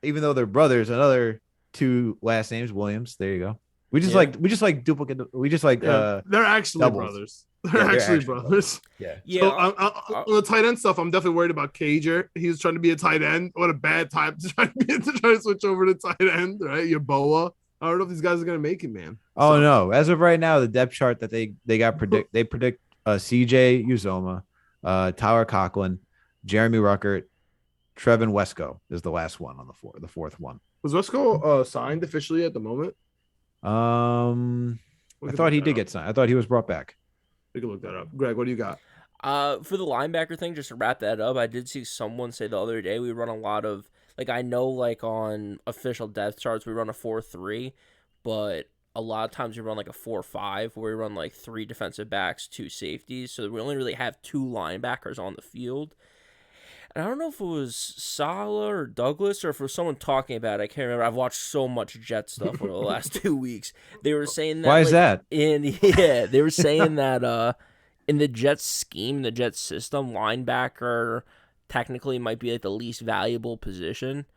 Even though they're brothers, another 2 last names Williams. There you go. We just like duplicate. We just like they're actually doubles. brothers. They're actually brothers. Yeah. So on the tight end stuff, I'm definitely worried about Cager. He was trying to be a tight end. What a bad time to try to switch over to tight end, right? Yaboa. I don't know if these guys are gonna make it, man. Oh no! As of right now, the depth chart that they predict CJ Uzoma, Tyler Conklin, Jeremey Ruckert, Trevin Wesco is the last one on the fourth one. Was Wesco signed officially at the moment? I thought he did get signed. I thought he was brought back. We can look that up. Greg, what do you got? For the linebacker thing, just to wrap that up, I did see someone say the other day we run a lot of, like, I know, like, on official depth charts we run a 4-3, but a lot of times we run like a 4-5 where we run like 3 defensive backs, 2 safeties, so we only really have 2 linebackers on the field. And I don't know if it was Saleh or Douglas or if it was someone talking about it. I can't remember. I've watched so much Jet stuff over the last 2 weeks. They were saying that. Why is that? They were saying that in the Jets scheme, the Jets system, linebacker technically might be like the least valuable position.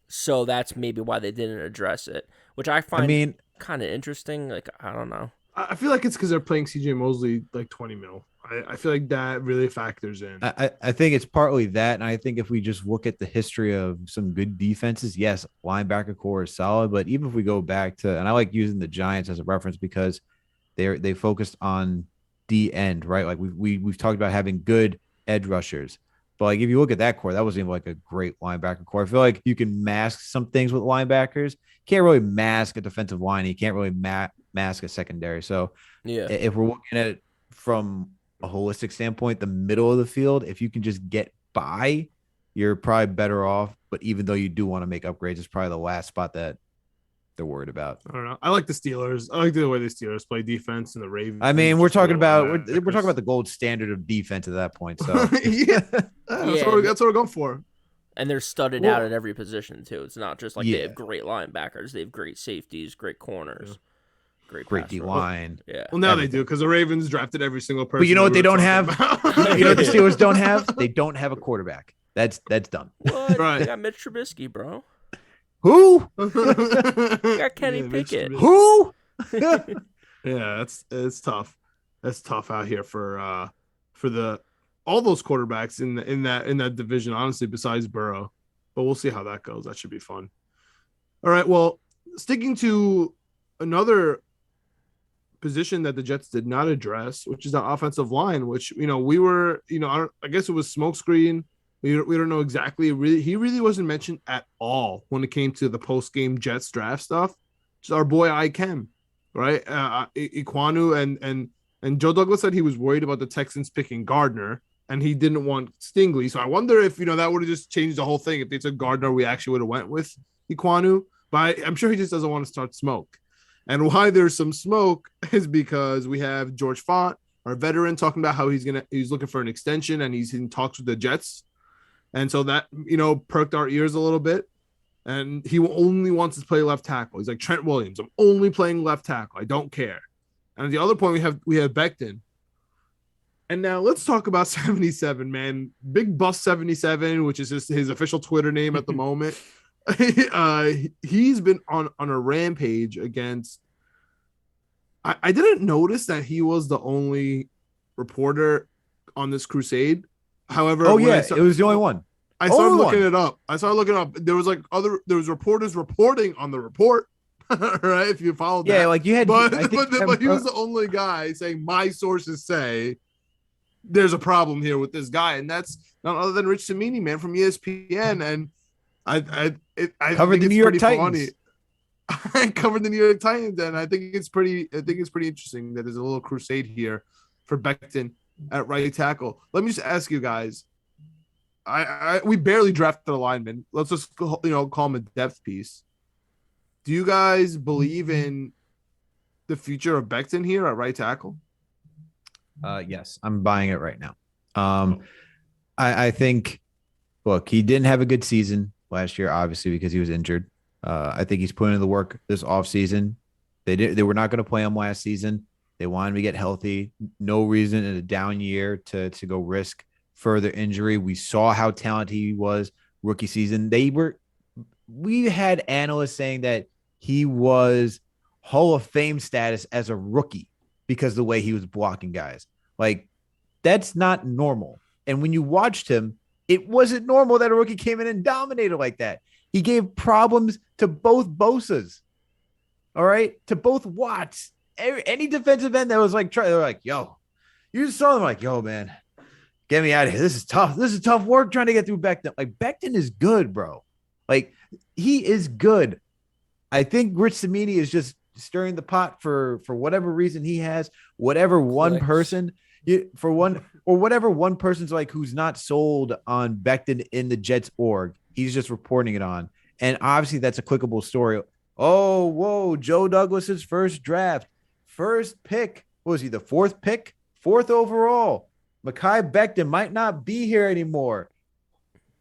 So that's maybe why they didn't address it, which I find kind of interesting. Like, I don't know. I feel like it's because they're playing CJ Mosley like 20 mil. I feel like that really factors in. I think it's partly that, and I think if we just look at the history of some good defenses, yes, linebacker core is solid, but even if we go back to, and I like using the Giants as a reference because they focused on D end, right? Like we've talked about having good edge rushers, but like if you look at that core, that wasn't even like a great linebacker core. I feel like you can mask some things with linebackers. Can't really mask a defensive line. You can't really mask a secondary. So yeah, if we're looking at it from a holistic standpoint, the middle of the field, if you can just get by, you're probably better off. But even though you do want to make upgrades, it's probably the last spot that they're worried about. I don't know. I like the Steelers. I like the way the Steelers play defense and the Ravens. I mean, we're talking about the gold standard of defense at that point. So yeah, that's what we're going for. And they're studded out at every position too. It's not just like they have great linebackers; they have great safeties, great corners. Yeah. Great D line. Yeah. Well, now they do because the Ravens drafted every single person. But you know what they don't have? You know what the Steelers don't have? They don't have a quarterback. That's done. What? Right. They got Mitch Trubisky, bro. Who? You got Kenny Pickett. Who? Yeah, it's tough. That's tough out here for all those quarterbacks in that division. Honestly, besides Burrow, but we'll see how that goes. That should be fun. All right. Well, sticking to another position that the Jets did not address, which is the offensive line, which, we were, I guess it was smokescreen. We don't know exactly. He really wasn't mentioned at all when it came to the post-game Jets draft stuff. Just our boy Ikem, right? Ikwanu and Joe Douglas said he was worried about the Texans picking Gardner and he didn't want Stingley. So I wonder if, that would have just changed the whole thing. If they took Gardner, we actually would have went with Ikwanu, but I'm sure he just doesn't want to start smoke. And why there's some smoke is because we have George Font, our veteran, talking about how he's looking for an extension and he's in talks with the Jets. And so that, perked our ears a little bit. And he only wants to play left tackle. He's like, Trent Williams, I'm only playing left tackle. I don't care. And at the other point, we have Becton. And now let's talk about 77, man. Big Bust 77, which is his official Twitter name at the moment. He's been on a rampage against. I didn't notice that he was the only reporter on this crusade. However, it was the only one. I started looking it up. There was reporters reporting on the report, right? If you followed that, like you had, but he was the only guy saying my sources say there's a problem here with this guy, and that's none other than Rich Cimini, man, from ESPN, and I covered the New York Titans. I covered the New York Titans, and I think it's pretty interesting that there's a little crusade here for Becton at right tackle. Let me just ask you guys. We barely drafted a lineman. Let's just call him a depth piece. Do you guys believe in the future of Becton here at right tackle? Yes, I'm buying it right now. I think, look, he didn't have a good season last year, obviously, because he was injured. I think he's putting in the work this offseason. They were not going to play him last season. They wanted him to get healthy. No reason in a down year to go risk further injury. We saw how talented he was rookie season. We had analysts saying that he was Hall of Fame status as a rookie because the way he was blocking guys. Like, that's not normal. And when you watched him, it wasn't normal that a rookie came in and dominated like that. He gave problems to both Bosas. All right. To both Watts. Any defensive end that was like, they're like, yo, you just saw them like, yo, man, get me out of here. This is tough. This is tough work trying to get through Becton. Like, Becton is good, bro. Like, he is good. I think Rich Cimini is just stirring the pot for whatever reason he has, whatever one person whatever one person's like who's not sold on Becton in the Jets org. He's just reporting it on. And obviously that's a clickable story. Oh, whoa, Joe Douglas's first draft, first pick. What was he, the fourth pick? Fourth overall. Mekhi Becton might not be here anymore.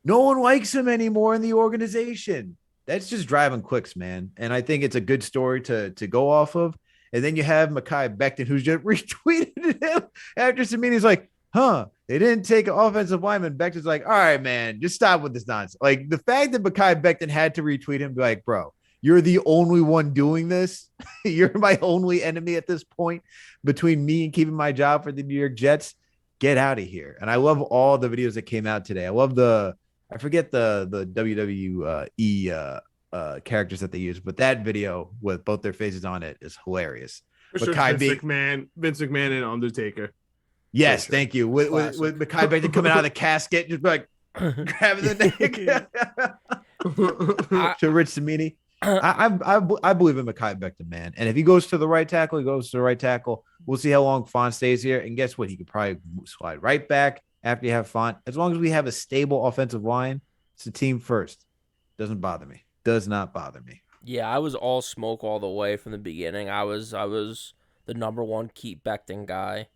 No one likes him anymore in the organization. That's just driving clicks, man. And I think it's a good story to go off of. And then you have Mekhi Becton, who's just retweeted him after Cimini's like, they didn't take an offensive lineman. Becton's like, all right, man, just stop with this nonsense. Like, the fact that Mekhi Becton had to retweet him, be like, bro, you're the only one doing this. You're my only enemy at this point between me and keeping my job for the New York Jets. Get out of here. And I love all the videos that came out today. I love I forget the WWE characters that they use, but that video with both their faces on it is hilarious. For sure, Vince McMahon and Undertaker. Yes, sure. Thank you. With Mekhi Becton coming out of the casket, just like grabbing the neck. To Rich Cimini. I believe in Mekhi Becton, man. And if he goes to the right tackle, he goes to the right tackle. We'll see how long Font stays here. And guess what? He could probably slide right back after you have Font. As long as we have a stable offensive line, it's the team first. Doesn't bother me. Does not bother me. Yeah, I was all smoke all the way from the beginning. I was the number one keep Becton guy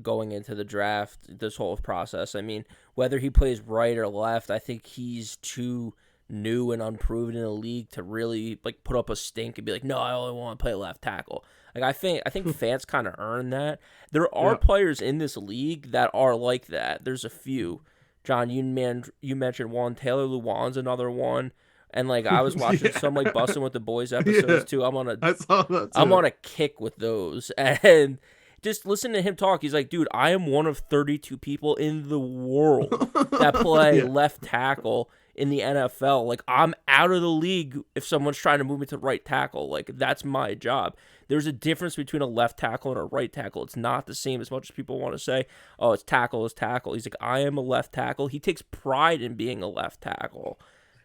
going into the draft, this whole process. I mean, whether he plays right or left, I think he's too new and unproven in the league to really like put up a stink and be like, no, I only want to play left tackle. Like, I think Fant's kind of earned that. There are players in this league that are like that. There's a few. John, you mentioned one. Taylor Lewan's another one. And like, I was watching some like Bussin' with the Boys episodes too. I'm on a kick with those, and just listen to him talk. He's like, dude, I am one of 32 people in the world that play left tackle in the NFL. Like, I'm out of the league if someone's trying to move me to right tackle. Like, that's my job. There's a difference between a left tackle and a right tackle. It's not the same as much as people want to say, oh, it's tackle. He's like, I am a left tackle. He takes pride in being a left tackle.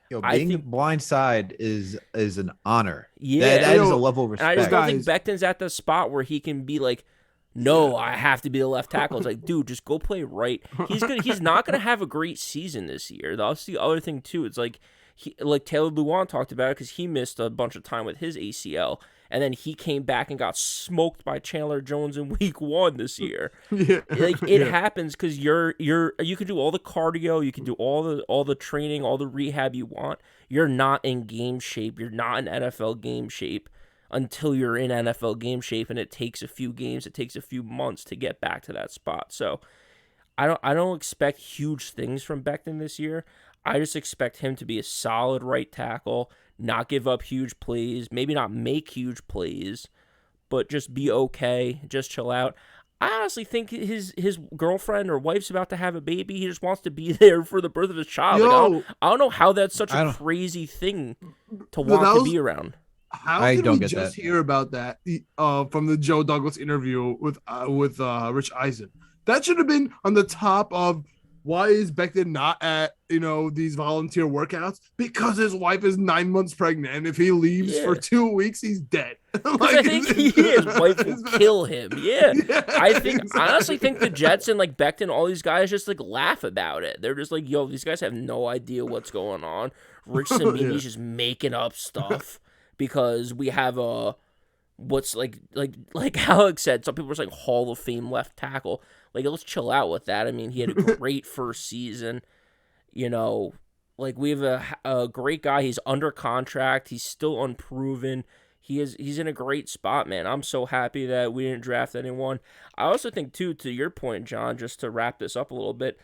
Yo, being blindside is an honor. Yeah, that is a level of respect. And I just don't think Becton's at the spot where he can be like, no, I have to be the left tackle. It's like, dude, just go play right. He's not gonna have a great season this year. That's the other thing too. It's like Taylor Lewan talked about it because he missed a bunch of time with his ACL, and then he came back and got smoked by Chandler Jones in week 1 this year. It happens because you can do all the cardio, you can do all the training, all the rehab you want. You're not in game shape. You're not in NFL game shape until you're in NFL game shape, and it takes a few games, it takes a few months to get back to that spot. So I don't expect huge things from Becton this year. I just expect him to be a solid right tackle, not give up huge plays, maybe not make huge plays, but just be okay, just chill out. I honestly think his girlfriend or wife's about to have a baby. He just wants to be there for the birth of his child. Like, I don't know how that's such a crazy thing to want to be around. How did we just hear about that from the Joe Douglas interview with Rich Eisen? That should have been on the top of why is Becton not at these volunteer workouts? Because his wife is 9 months pregnant, and if he leaves for 2 weeks, he's dead. I think his wife will kill him. Yeah. I honestly think the Jets and like Becton, all these guys just like laugh about it. They're just like, yo, these guys have no idea what's going on. Rich Cimini's just making up stuff. Because we have what's like Alex said, some people are like Hall of Fame left tackle. Like, let's chill out with that. I mean, he had a great first season. Like, we have a great guy. He's under contract. He's still unproven. He's in a great spot, man. I'm so happy that we didn't draft anyone. I also think too, to your point, John, just to wrap this up a little bit,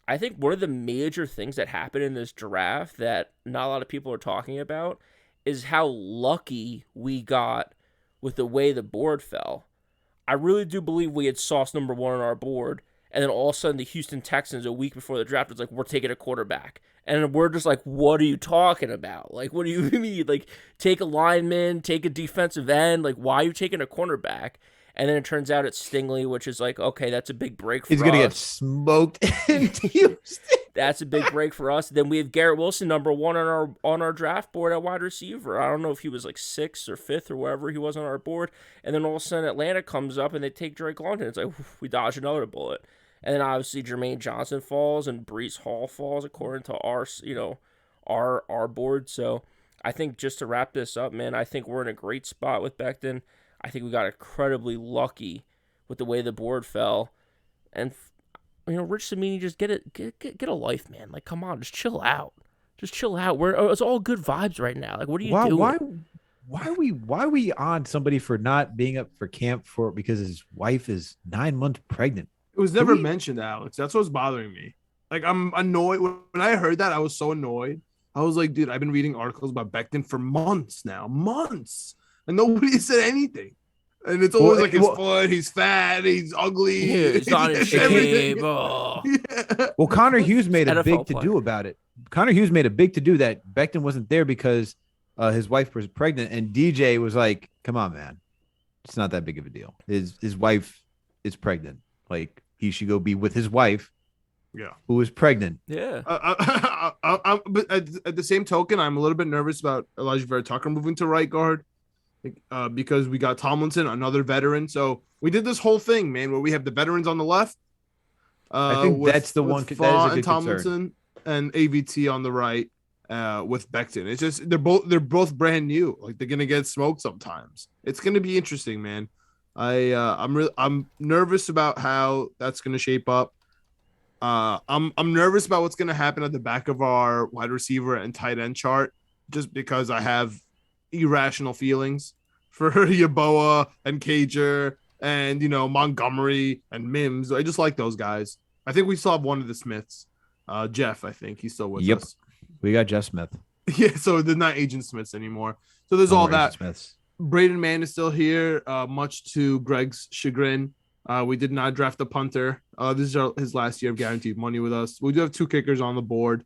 I think one of the major things that happened in this draft that not a lot of people are talking about is how lucky we got with the way the board fell. I really do believe we had Sauce number 1 on our board, and then all of a sudden the Houston Texans a week before the draft was like, we're taking a quarterback. And we're just like, what are you talking about? Like, what do you mean? Like, take a lineman, take a defensive end. Like, why are you taking a cornerback? And then it turns out it's Stingley, which is like, okay, that's a big break for us. He's going to get smoked in Houston. That's a big break for us. Then we have Garret Wilson, number 1 on our draft board at wide receiver. I don't know if he was like 6th or 5th or wherever he was on our board. And then all of a sudden Atlanta comes up and they take Drake London. It's like, we dodge another bullet. And then obviously Jermaine Johnson falls and Breece Hall falls according to our board. So I think just to wrap this up, man, I think we're in a great spot with Becton. I think we got incredibly lucky with the way the board fell. And Rich Cimini, just get a life, man. Like, come on, just chill out. Just chill out. It's all good vibes right now. Like, what are you doing? Why are we on somebody for not being up for camp because his wife is 9 months pregnant? It was never mentioned, Alex. That's what's bothering me. Like, I'm annoyed. When I heard that, I was so annoyed. I was like, dude, I've been reading articles about Becton for months now. Months. And nobody said anything. And it's always like his foot, he's fat, he's ugly. He's not in shape. Oh. Yeah. Well, Connor Hughes made a NFL big to-do about it. Connor Hughes made a big to-do that Becton wasn't there because his wife was pregnant. And DJ was like, come on, man. It's not that big of a deal. His wife is pregnant. Like, he should go be with his wife. Yeah, who is pregnant. Yeah. But at the same token, I'm a little bit nervous about Elijah Vera Tucker moving to right guard because we got Tomlinson, another veteran. So we did this whole thing, man, where we have the veterans on the left. I think that's the one. That is a good Tomlinson and AVT on the right with Becton. It's just they're both brand new. Like, they're gonna get smoked sometimes. It's gonna be interesting, man. I'm nervous about how that's gonna shape up. I'm nervous about what's going to happen at the back of our wide receiver and tight end chart, just because I have irrational feelings for Yeboah and Cager and, Montgomery and Mims. I just like those guys. I think we still have one of the Smiths. Jeff, I think he's still with us. We got Jeff Smith. Yeah, so they're not Agent Smiths anymore. So there's all that. Smiths. Braden Mann is still here, much to Greg's chagrin. We did not draft a punter. This is his last year of guaranteed money with us. We do have 2 kickers on the board.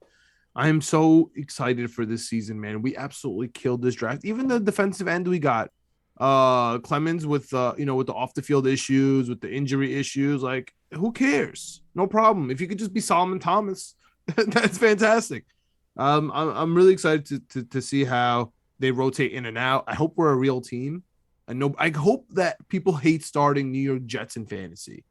I am so excited for this season, man. We absolutely killed this draft. Even the defensive end we got, Clemons with the off the field issues, with the injury issues. Like, who cares? No problem. If you could just be Solomon Thomas, that's fantastic. I'm really excited to see how they rotate in and out. I hope we're a real team. I hope that people hate starting New York Jets in fantasy.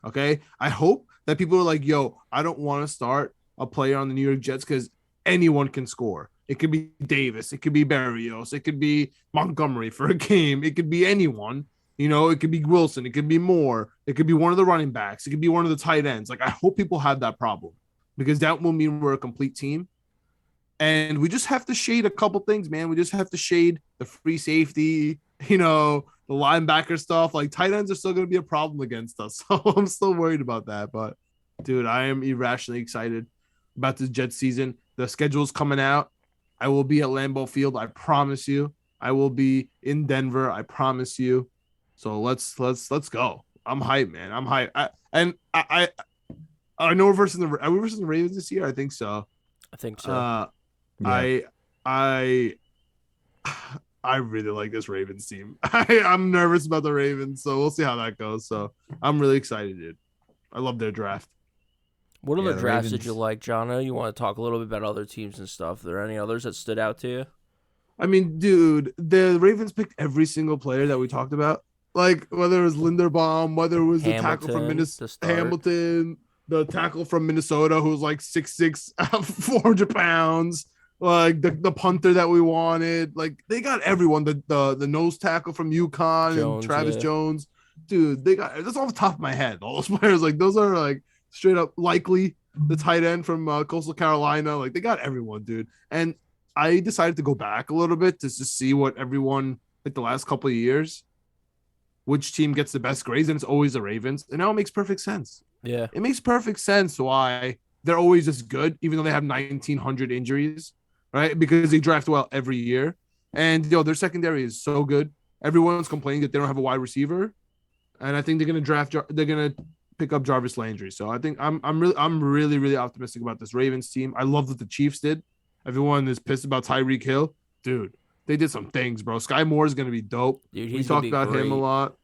Okay. I hope that people are like, yo, I don't want to start a player on the New York Jets because anyone can score. It could be Davis. It could be Berrios. It could be Montgomery for a game. It could be anyone. It could be Wilson. It could be Moore. It could be one of the running backs. It could be one of the tight ends. Like, I hope people have that problem because that will mean we're a complete team. And we just have to shade a couple things, man. We just have to shade the free safety, the linebacker stuff. Like, tight ends are still going to be a problem against us. So I'm still worried about that. But, dude, I am irrationally excited about this Jets season. The schedule's coming out. I will be at Lambeau Field. I promise you. I will be in Denver. I promise you. So let's go. I'm hyped, man. I'm hyped. I know are we versus the Ravens this year? I think so. Yeah. I really like this Ravens team. I'm nervous about the Ravens, so we'll see how that goes. So I'm really excited, dude. I love their draft. What other drafts did you like, John? I know you want to talk a little bit about other teams and stuff. Are there any others that stood out to you? I mean, dude, the Ravens picked every single player that we talked about. Like, whether it was Linderbaum, whether it was the tackle from Minnesota, Hamilton, the tackle from Minnesota who was like 6'6", 400 pounds. Like the punter that we wanted, like they got everyone. The nose tackle from UConn, and Travis Jones, dude. They got that's off the top of my head. All those players, like those are like straight up likely. The tight end from Coastal Carolina, like they got everyone, dude. And I decided to go back a little bit to just see what everyone like the last couple of years, which team gets the best grades, and it's always the Ravens. And now it makes perfect sense. Yeah, it makes perfect sense why they're always as good, even though they have 1,900 injuries. Right, because they draft well every year. And their secondary is so good. Everyone's complaining that they don't have a wide receiver, and I think they're gonna pick up Jarvis Landry. So I think I'm really optimistic about this Ravens team. I love what the Chiefs did. Everyone is pissed about Tyreek Hill, dude. They did some things, bro. Sky Moore is gonna be dope. Dude, We talked about him a lot.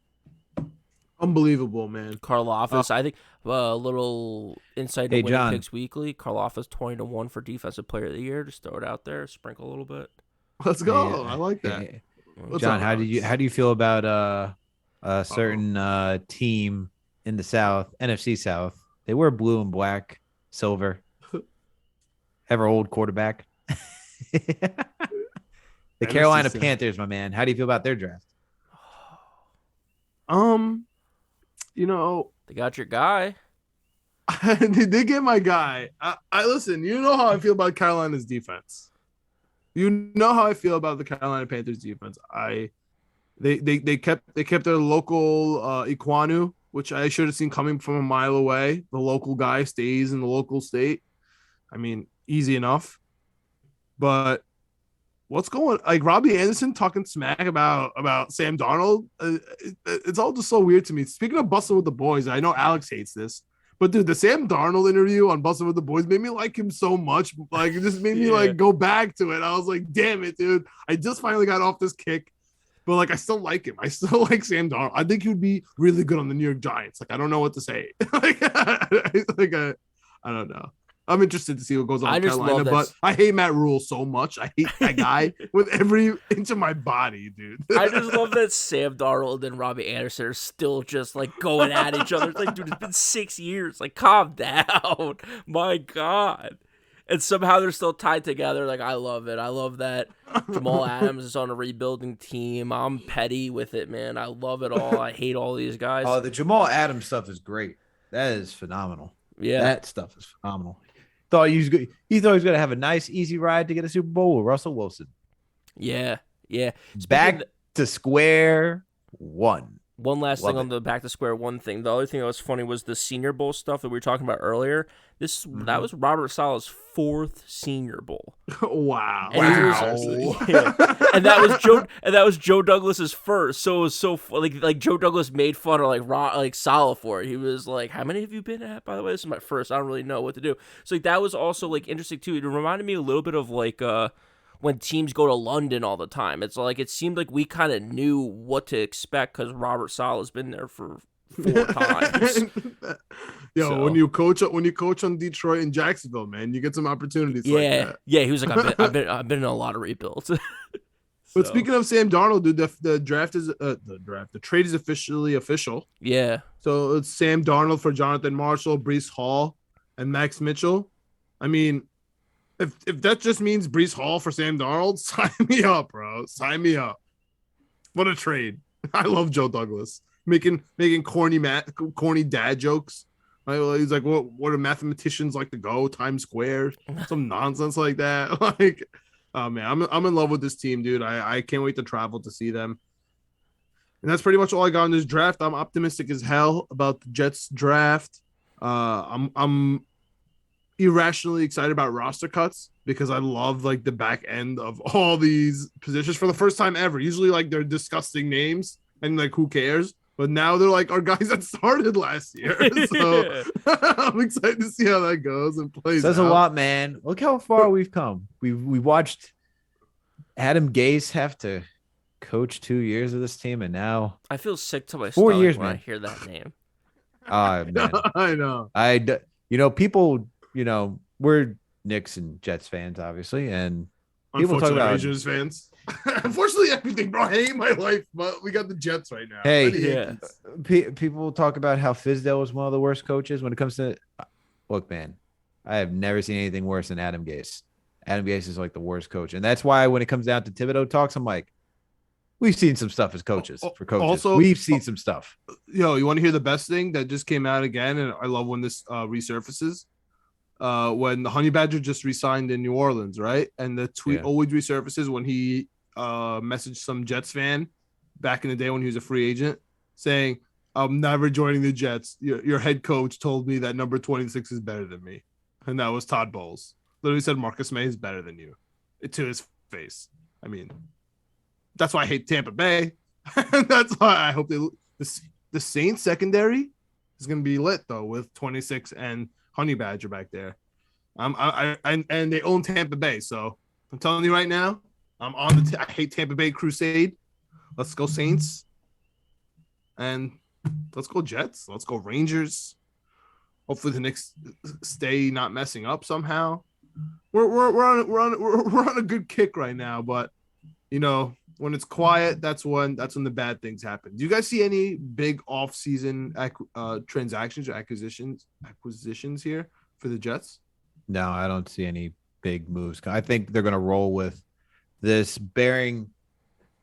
Unbelievable, man. Karlaftis, I think a little insight into Winning Picks Weekly. Karlaftis 20-1 for Defensive Player of the Year. Just throw it out there, sprinkle a little bit. Let's go. I like that. Hey, John, how do you feel about a certain team in the South, NFC South? They wear blue and black, silver. Have our old quarterback. The Carolina Panthers, my man. How do you feel about their draft? They got your guy. They did get my guy. I listen. You know how I feel about Carolina's defense. You know how I feel about the Carolina Panthers defense. They kept their local Iquanu, which I should have seen coming from a mile away. The local guy stays in the local state. I mean, easy enough. But what's going like Robbie Anderson talking smack about Sam Darnold? It's all just so weird to me. Speaking of Bustin' with the Boys, I know Alex hates this, but dude, the Sam Darnold interview on Bustin' with the Boys made me like him so much. Like it just made me like go back to it. I was like, damn it, dude. I just finally got off this kick. But like I still like him. I still like Sam Darnold. I think he would be really good on the New York Giants. Like I don't know what to say. I don't know. I'm interested to see what goes on in Carolina, but I hate Matt Rule so much. I hate that guy with every inch of my body, dude. I just love that Sam Darnold and Robbie Anderson are still just like going at each other. It's like, dude, it's been 6 years. Like, calm down. My God. And somehow they're still tied together. Like, I love it. I love that Jamal Adams is on a rebuilding team. I'm petty with it, man. I love it all. I hate all these guys. Oh, the Jamal Adams stuff is great. That is phenomenal. Yeah. That stuff is phenomenal. He thought he was going to have a nice, easy ride to get a Super Bowl with Russell Wilson. Yeah. Back to square one. One last thing on the back to square one thing. The other thing that was funny was the Senior Bowl stuff that we were talking about earlier. That was Robert Saleh's 4th Senior Bowl. Wow. And that was Joe Douglas's first. So it was so like Joe Douglas made fun of like Saleh for it. He was like, "How many have you been at? By the way, this is my first. I don't really know what to do." So like that was also like interesting too. It reminded me a little bit of like when teams go to London all the time. It's like it seemed like we kind of knew what to expect because Robert Saleh's been there for 4 times. When you coach on Detroit and Jacksonville, man, you get some opportunities. Like that. Yeah. He was like, I've been in a lot of rebuilds. But speaking of Sam Darnold, dude, the trade is official. Yeah. So it's Sam Darnold for Jonathan Marshall, Breece Hall, and Max Mitchell. I mean, if that just means Breece Hall for Sam Darnold, sign me up, bro. Sign me up. What a trade! I love Joe Douglas making corny dad jokes. He's like, what do mathematicians like to go? Times Square, some nonsense like that. Like, oh man, I'm in love with this team, dude. I can't wait to travel to see them. And that's pretty much all I got in this draft. I'm optimistic as hell about the Jets draft. I'm irrationally excited about roster cuts because I love like the back end of all these positions for the first time ever. Usually like they're disgusting names and like who cares? But now they're like our guys that started last year. So I'm excited to see how that goes and plays. Says a lot, man. Look how far we've come. We watched Adam Gase have to coach 2 years of this team, and now I feel sick to my 4 stomach years, when man. I hear that name. Man. I know. People, we're Knicks and Jets fans, obviously, and people talk about Rangers fans. Unfortunately, everything, bro. I hate my life, but we got the Jets right now. Hey, people talk about how Fizdale was one of the worst coaches when it comes to. Look, man, I have never seen anything worse than Adam Gase. Adam Gase is like the worst coach, and that's why when it comes down to Thibodeau talks, I'm like, we've seen some stuff as coaches. For coaches, also, we've seen some stuff. You want to hear the best thing that just came out again, and I love when this resurfaces. When the Honey Badger just re-signed in New Orleans, right? And the tweet always resurfaces when he messaged some Jets fan back in the day when he was a free agent saying, "I'm never joining the Jets. Your head coach told me that number 26 is better than me." And that was Todd Bowles. Literally said Marcus May is better than you to his face. I mean, That's why I hate Tampa Bay. That's why I hope the Saints secondary is going to be lit though with 26 and Honey Badger back there. And they own Tampa Bay, so I'm telling you right now, I'm on the. I hate Tampa Bay crusade. Let's go Saints, and let's go Jets. Let's go Rangers. Hopefully the Knicks stay not messing up somehow. We're on a good kick right now, but you know when it's quiet, that's when the bad things happen. Do you guys see any big off-season transactions or acquisitions here for the Jets? No, I don't see any big moves. I think they're going to roll with this barring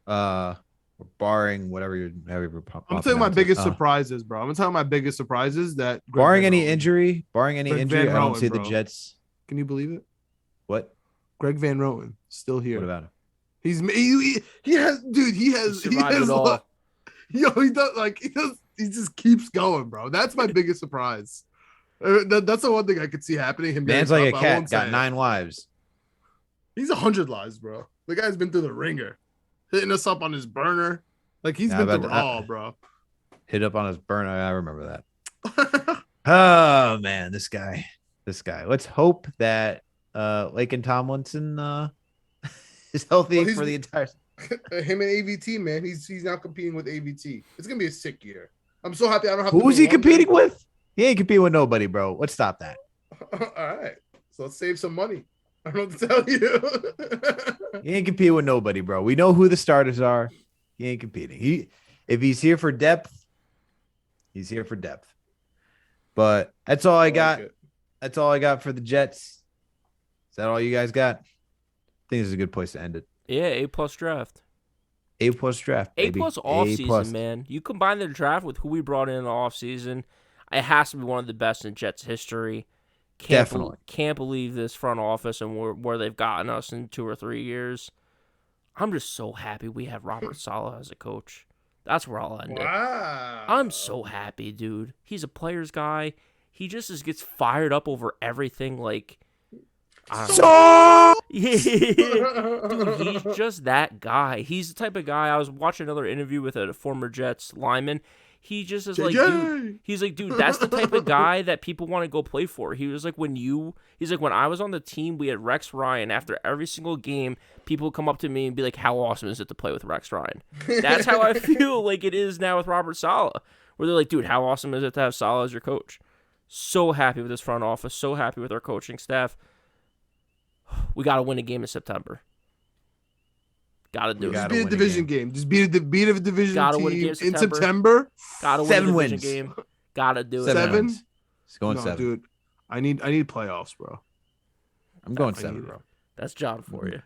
whatever you're. I'm telling you my biggest surprises, bro. I'm gonna tell you my biggest surprises that barring any injury, I don't see the Jets. Can you believe it? What? Greg Van Roten still here. What about him? He has it all. He just keeps going, bro. That's my biggest surprise. That's the one thing I could see happening. Man's like a cat, got 9 lives. He's 100 lives, bro. The guy's been through the ringer, hitting us up on his burner. Like he's been through it all, bro. Hit up on his burner. I remember that. Oh man, this guy. Let's hope that Laken Tomlinson is healthy for the entire. Him and AVT, man. He's now competing with AVT. It's gonna be a sick year. I'm so happy I don't have. Who's he competing with? He ain't competing with nobody, bro. Let's stop that. All right, so let's save some money. I don't know what to tell you. He ain't competing with nobody, bro. We know who the starters are. He ain't competing. If he's here for depth, he's here for depth. But that's all I got. That's all I got for the Jets. Is that all you guys got? I think this is a good place to end it. Yeah, A+ draft. A+ draft. A+ baby. offseason, man. You combine the draft with who we brought in the offseason, it has to be one of the best in Jets history. Definitely. Can't believe this front office and where they've gotten us in 2 or 3 years. I'm just so happy we have Robert Saleh as a coach. That's where I'll end it. I'm so happy, dude. He's a player's guy. He just gets fired up over everything. Like, dude, he's just that guy. He's the type of guy. I was watching another interview with a former Jets lineman. He just is like, dude. He's like, dude, that's the type of guy that people want to go play for. He was like, when I was on the team, we had Rex Ryan. After every single game, people would come up to me and be like, how awesome is it to play with Rex Ryan? That's how I feel like it is now with Robert Saleh. Where they're like, dude, how awesome is it to have Saleh as your coach? So happy with this front office. So happy with our coaching staff. We got to win a game in September. Got to do it. Just beat a division game. Just beat a division team in September. Got to win 7 a division wins. game. Got to do it. 7? It's going 7. Dude. I need playoffs, bro. I'm going 7, bro. That's John for you.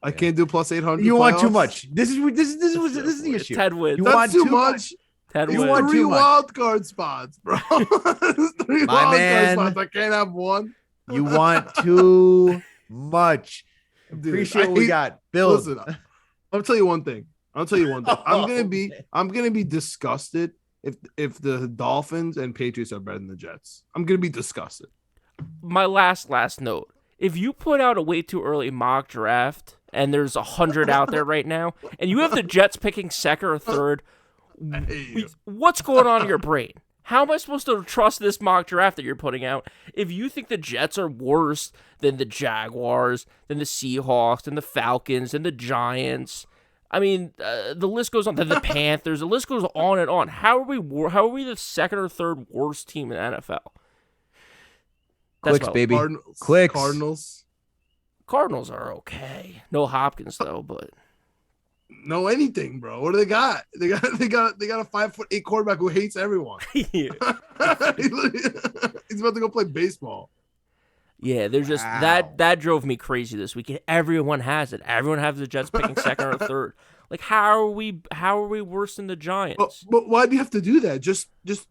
I can't do plus 800. You playoffs. want too much. This is the issue. 10 wins. You That's want too much. 10 You wins. want 3 too much. wild card spots, bro. 3 wild card spots. I can't have one. You want too much. Dude, Appreciate what we got. Bill. Listen, I'll tell you one thing. I'm gonna be disgusted if the Dolphins and Patriots are better than the Jets. I'm gonna be disgusted. My last note. If you put out a way too early mock draft and there's 100 out there right now, and you have the Jets picking 2nd or 3rd, what's going on in your brain? How am I supposed to trust this mock draft that you're putting out if you think the Jets are worse than the Jaguars, than the Seahawks, than the Falcons, and the Giants? I mean, the list goes on. Then the Panthers. The list goes on and on. How are we the 2nd or 3rd worst team in the NFL? Clicks, baby. Clicks. Cardinals are okay. No Hopkins though, but no anything, bro. What do they got? They got a 5'8" quarterback who hates everyone. He's about to go play baseball. Yeah, there's just that drove me crazy this week. Everyone has it. Everyone has the Jets picking 2nd or 3rd. Like, how are we worse than the Giants? But why do you have to do that? Just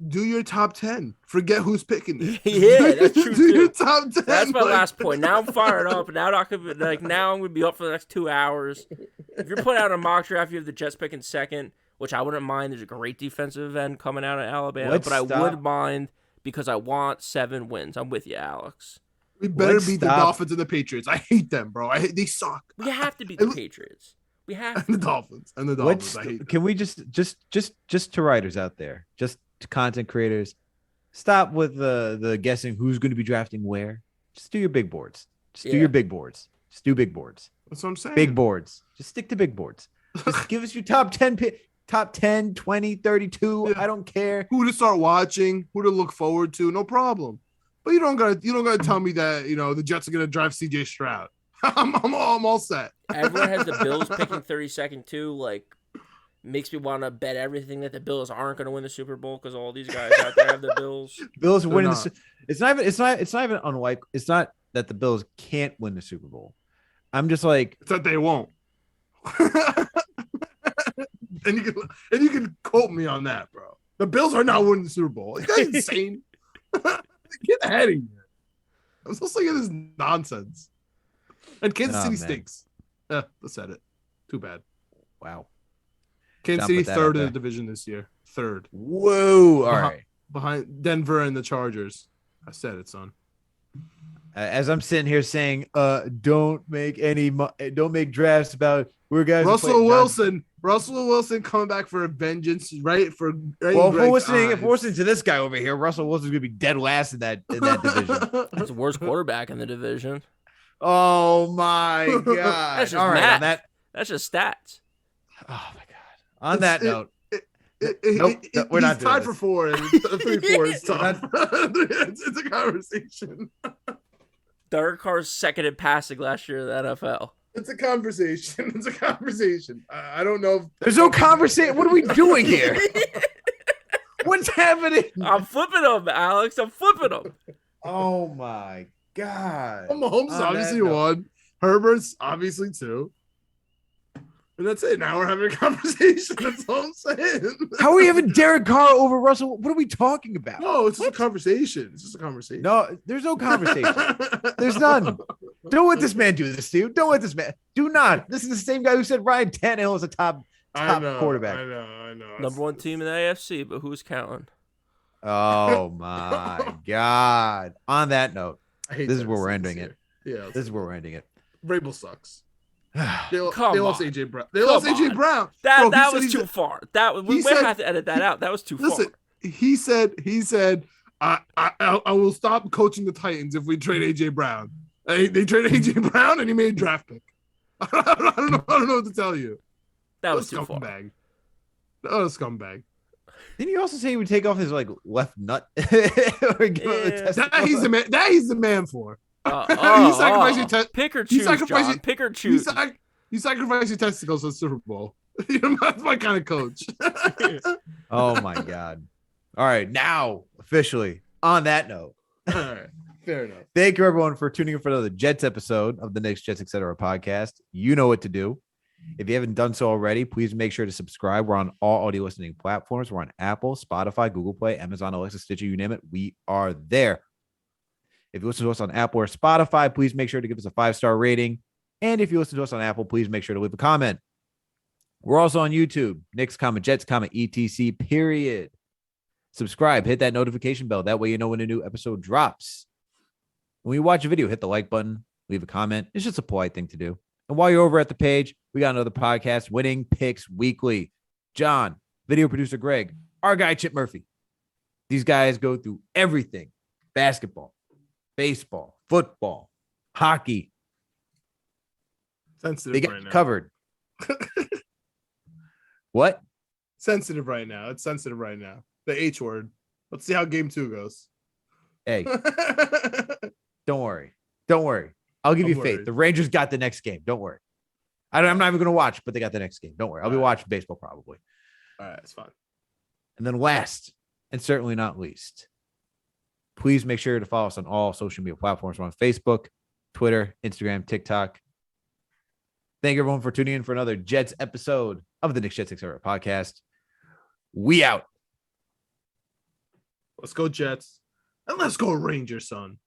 do your top 10. Forget who's picking it. Yeah, that's true. Do your top 10. That's my last point. Now I'm fired up. Now I'm gonna be up for the next 2 hours. If you're putting out a mock draft, you have the Jets picking 2nd, which I wouldn't mind. There's a great defensive end coming out of Alabama, I would mind because I want 7 wins. I'm with you, Alex. We better beat the Dolphins and the Patriots. I hate them, bro. They suck. We have to beat the Patriots. We have And the Dolphins. And the Dolphins. I hate Can we just to writers out there, just to content creators, stop with the guessing who's going to be drafting where. Just do your big boards. Just do your big boards. Just do big boards. That's what I'm saying. Big boards. Just stick to big boards. Just give us your top 10, 20, 32. Yeah. I don't care. Who to start watching, who to look forward to, no problem. But you don't gotta tell me that the Jets are gonna drive CJ Stroud. I'm all set. Everyone has the Bills picking 32nd too. Like, makes me want to bet everything that the Bills aren't going to win the Super Bowl because all these guys out there have the Bills. Bills are winning. It's not even unlike. It's not that the Bills can't win the Super Bowl. I'm just like, it's that they won't. and you can quote me on that, bro. The Bills are not winning the Super Bowl. That's insane. Get out of here. I'm so sick of this nonsense. And Kansas City stinks. I said it. Too bad. Wow. Kansas City third in the division this year. Third. Whoa. All right. Behind Denver and the Chargers. I said it, son. As I'm sitting here saying, don't make drafts about where guys. Russell Wilson coming back for a vengeance, right? If we're listening to this guy over here, Russell Wilson's gonna be dead last in that division. That's the worst quarterback in the division. Oh my god! That's just all right. That's just stats. Oh my god! On that note, we're not tied for 4 and 3-4 is tough. It's a conversation. Derek Carr's second in passing last year in the NFL. It's a conversation. I don't know. There's no conversation. What are we doing here? What's happening? I'm flipping them, Alex. I'm flipping them. Oh my god! Mahomes obviously won. Herbert's obviously 2. And that's it. Now we're having a conversation. That's all I'm saying. How are we having Derek Carr over Russell? What are we talking about? No, it's just a conversation. No, there's no conversation. There's none. Don't let this man do this to you. Don't let this man. Do not. This is the same guy who said Ryan Tannehill is a top quarterback. I know. Number 1 team in the AFC, but who's counting? Oh my god! On that note, this is where we're ending it. Yeah, this is where we're ending it. Vrabel sucks. They lost AJ Brown. That was too far. We might have to edit that out. That was too far. He said, I will stop coaching the Titans if we trade AJ Brown. They traded AJ Brown and he made a draft pick. I don't know what to tell you. That was too far. That was a scumbag. Didn't you also say he would take off his left nut? Or give him a that he's the man for. Pick or choose, John. Pick or choose. You sacrifice your testicles for the Super Bowl. That's my kind of coach. Oh my god! All right, now officially on that note. All right, fair enough. Thank you everyone for tuning in for another Jets episode of the Knicks Jets Etc. podcast. You know what to do. If you haven't done so already, please make sure to subscribe. We're on all audio listening platforms. We're on Apple, Spotify, Google Play, Amazon, Alexa, Stitcher, you name it. We are there. If you listen to us on Apple or Spotify, please make sure to give us a 5-star rating. And if you listen to us on Apple, please make sure to leave a comment. We're also on YouTube, Knicks, Jets, etc. Period. Subscribe, hit that notification bell. That way you know when a new episode drops. When you watch a video, hit the like button, leave a comment. It's just a polite thing to do. And while you're over at the page, we got another podcast, Winning Picks Weekly. John, video producer Greg, our guy Chip Murphy. These guys go through everything. Basketball, baseball, football, hockey. Sensitive they get right now. Covered. What? Sensitive right now. It's sensitive right now. The H word. Let's see how game 2 goes. Hey, don't worry. I'll give you faith. The Rangers got the next game. Don't worry. I'm not even going to watch, but they got the next game. Don't worry. I'll be watching baseball probably. All right, it's fine. And then last, and certainly not least, please make sure to follow us on all social media platforms. We're on Facebook, Twitter, Instagram, TikTok. Thank you everyone for tuning in for another Jets episode of the Knicks Jets Etc. podcast. We out. Let's go Jets. And let's go Rangers, son.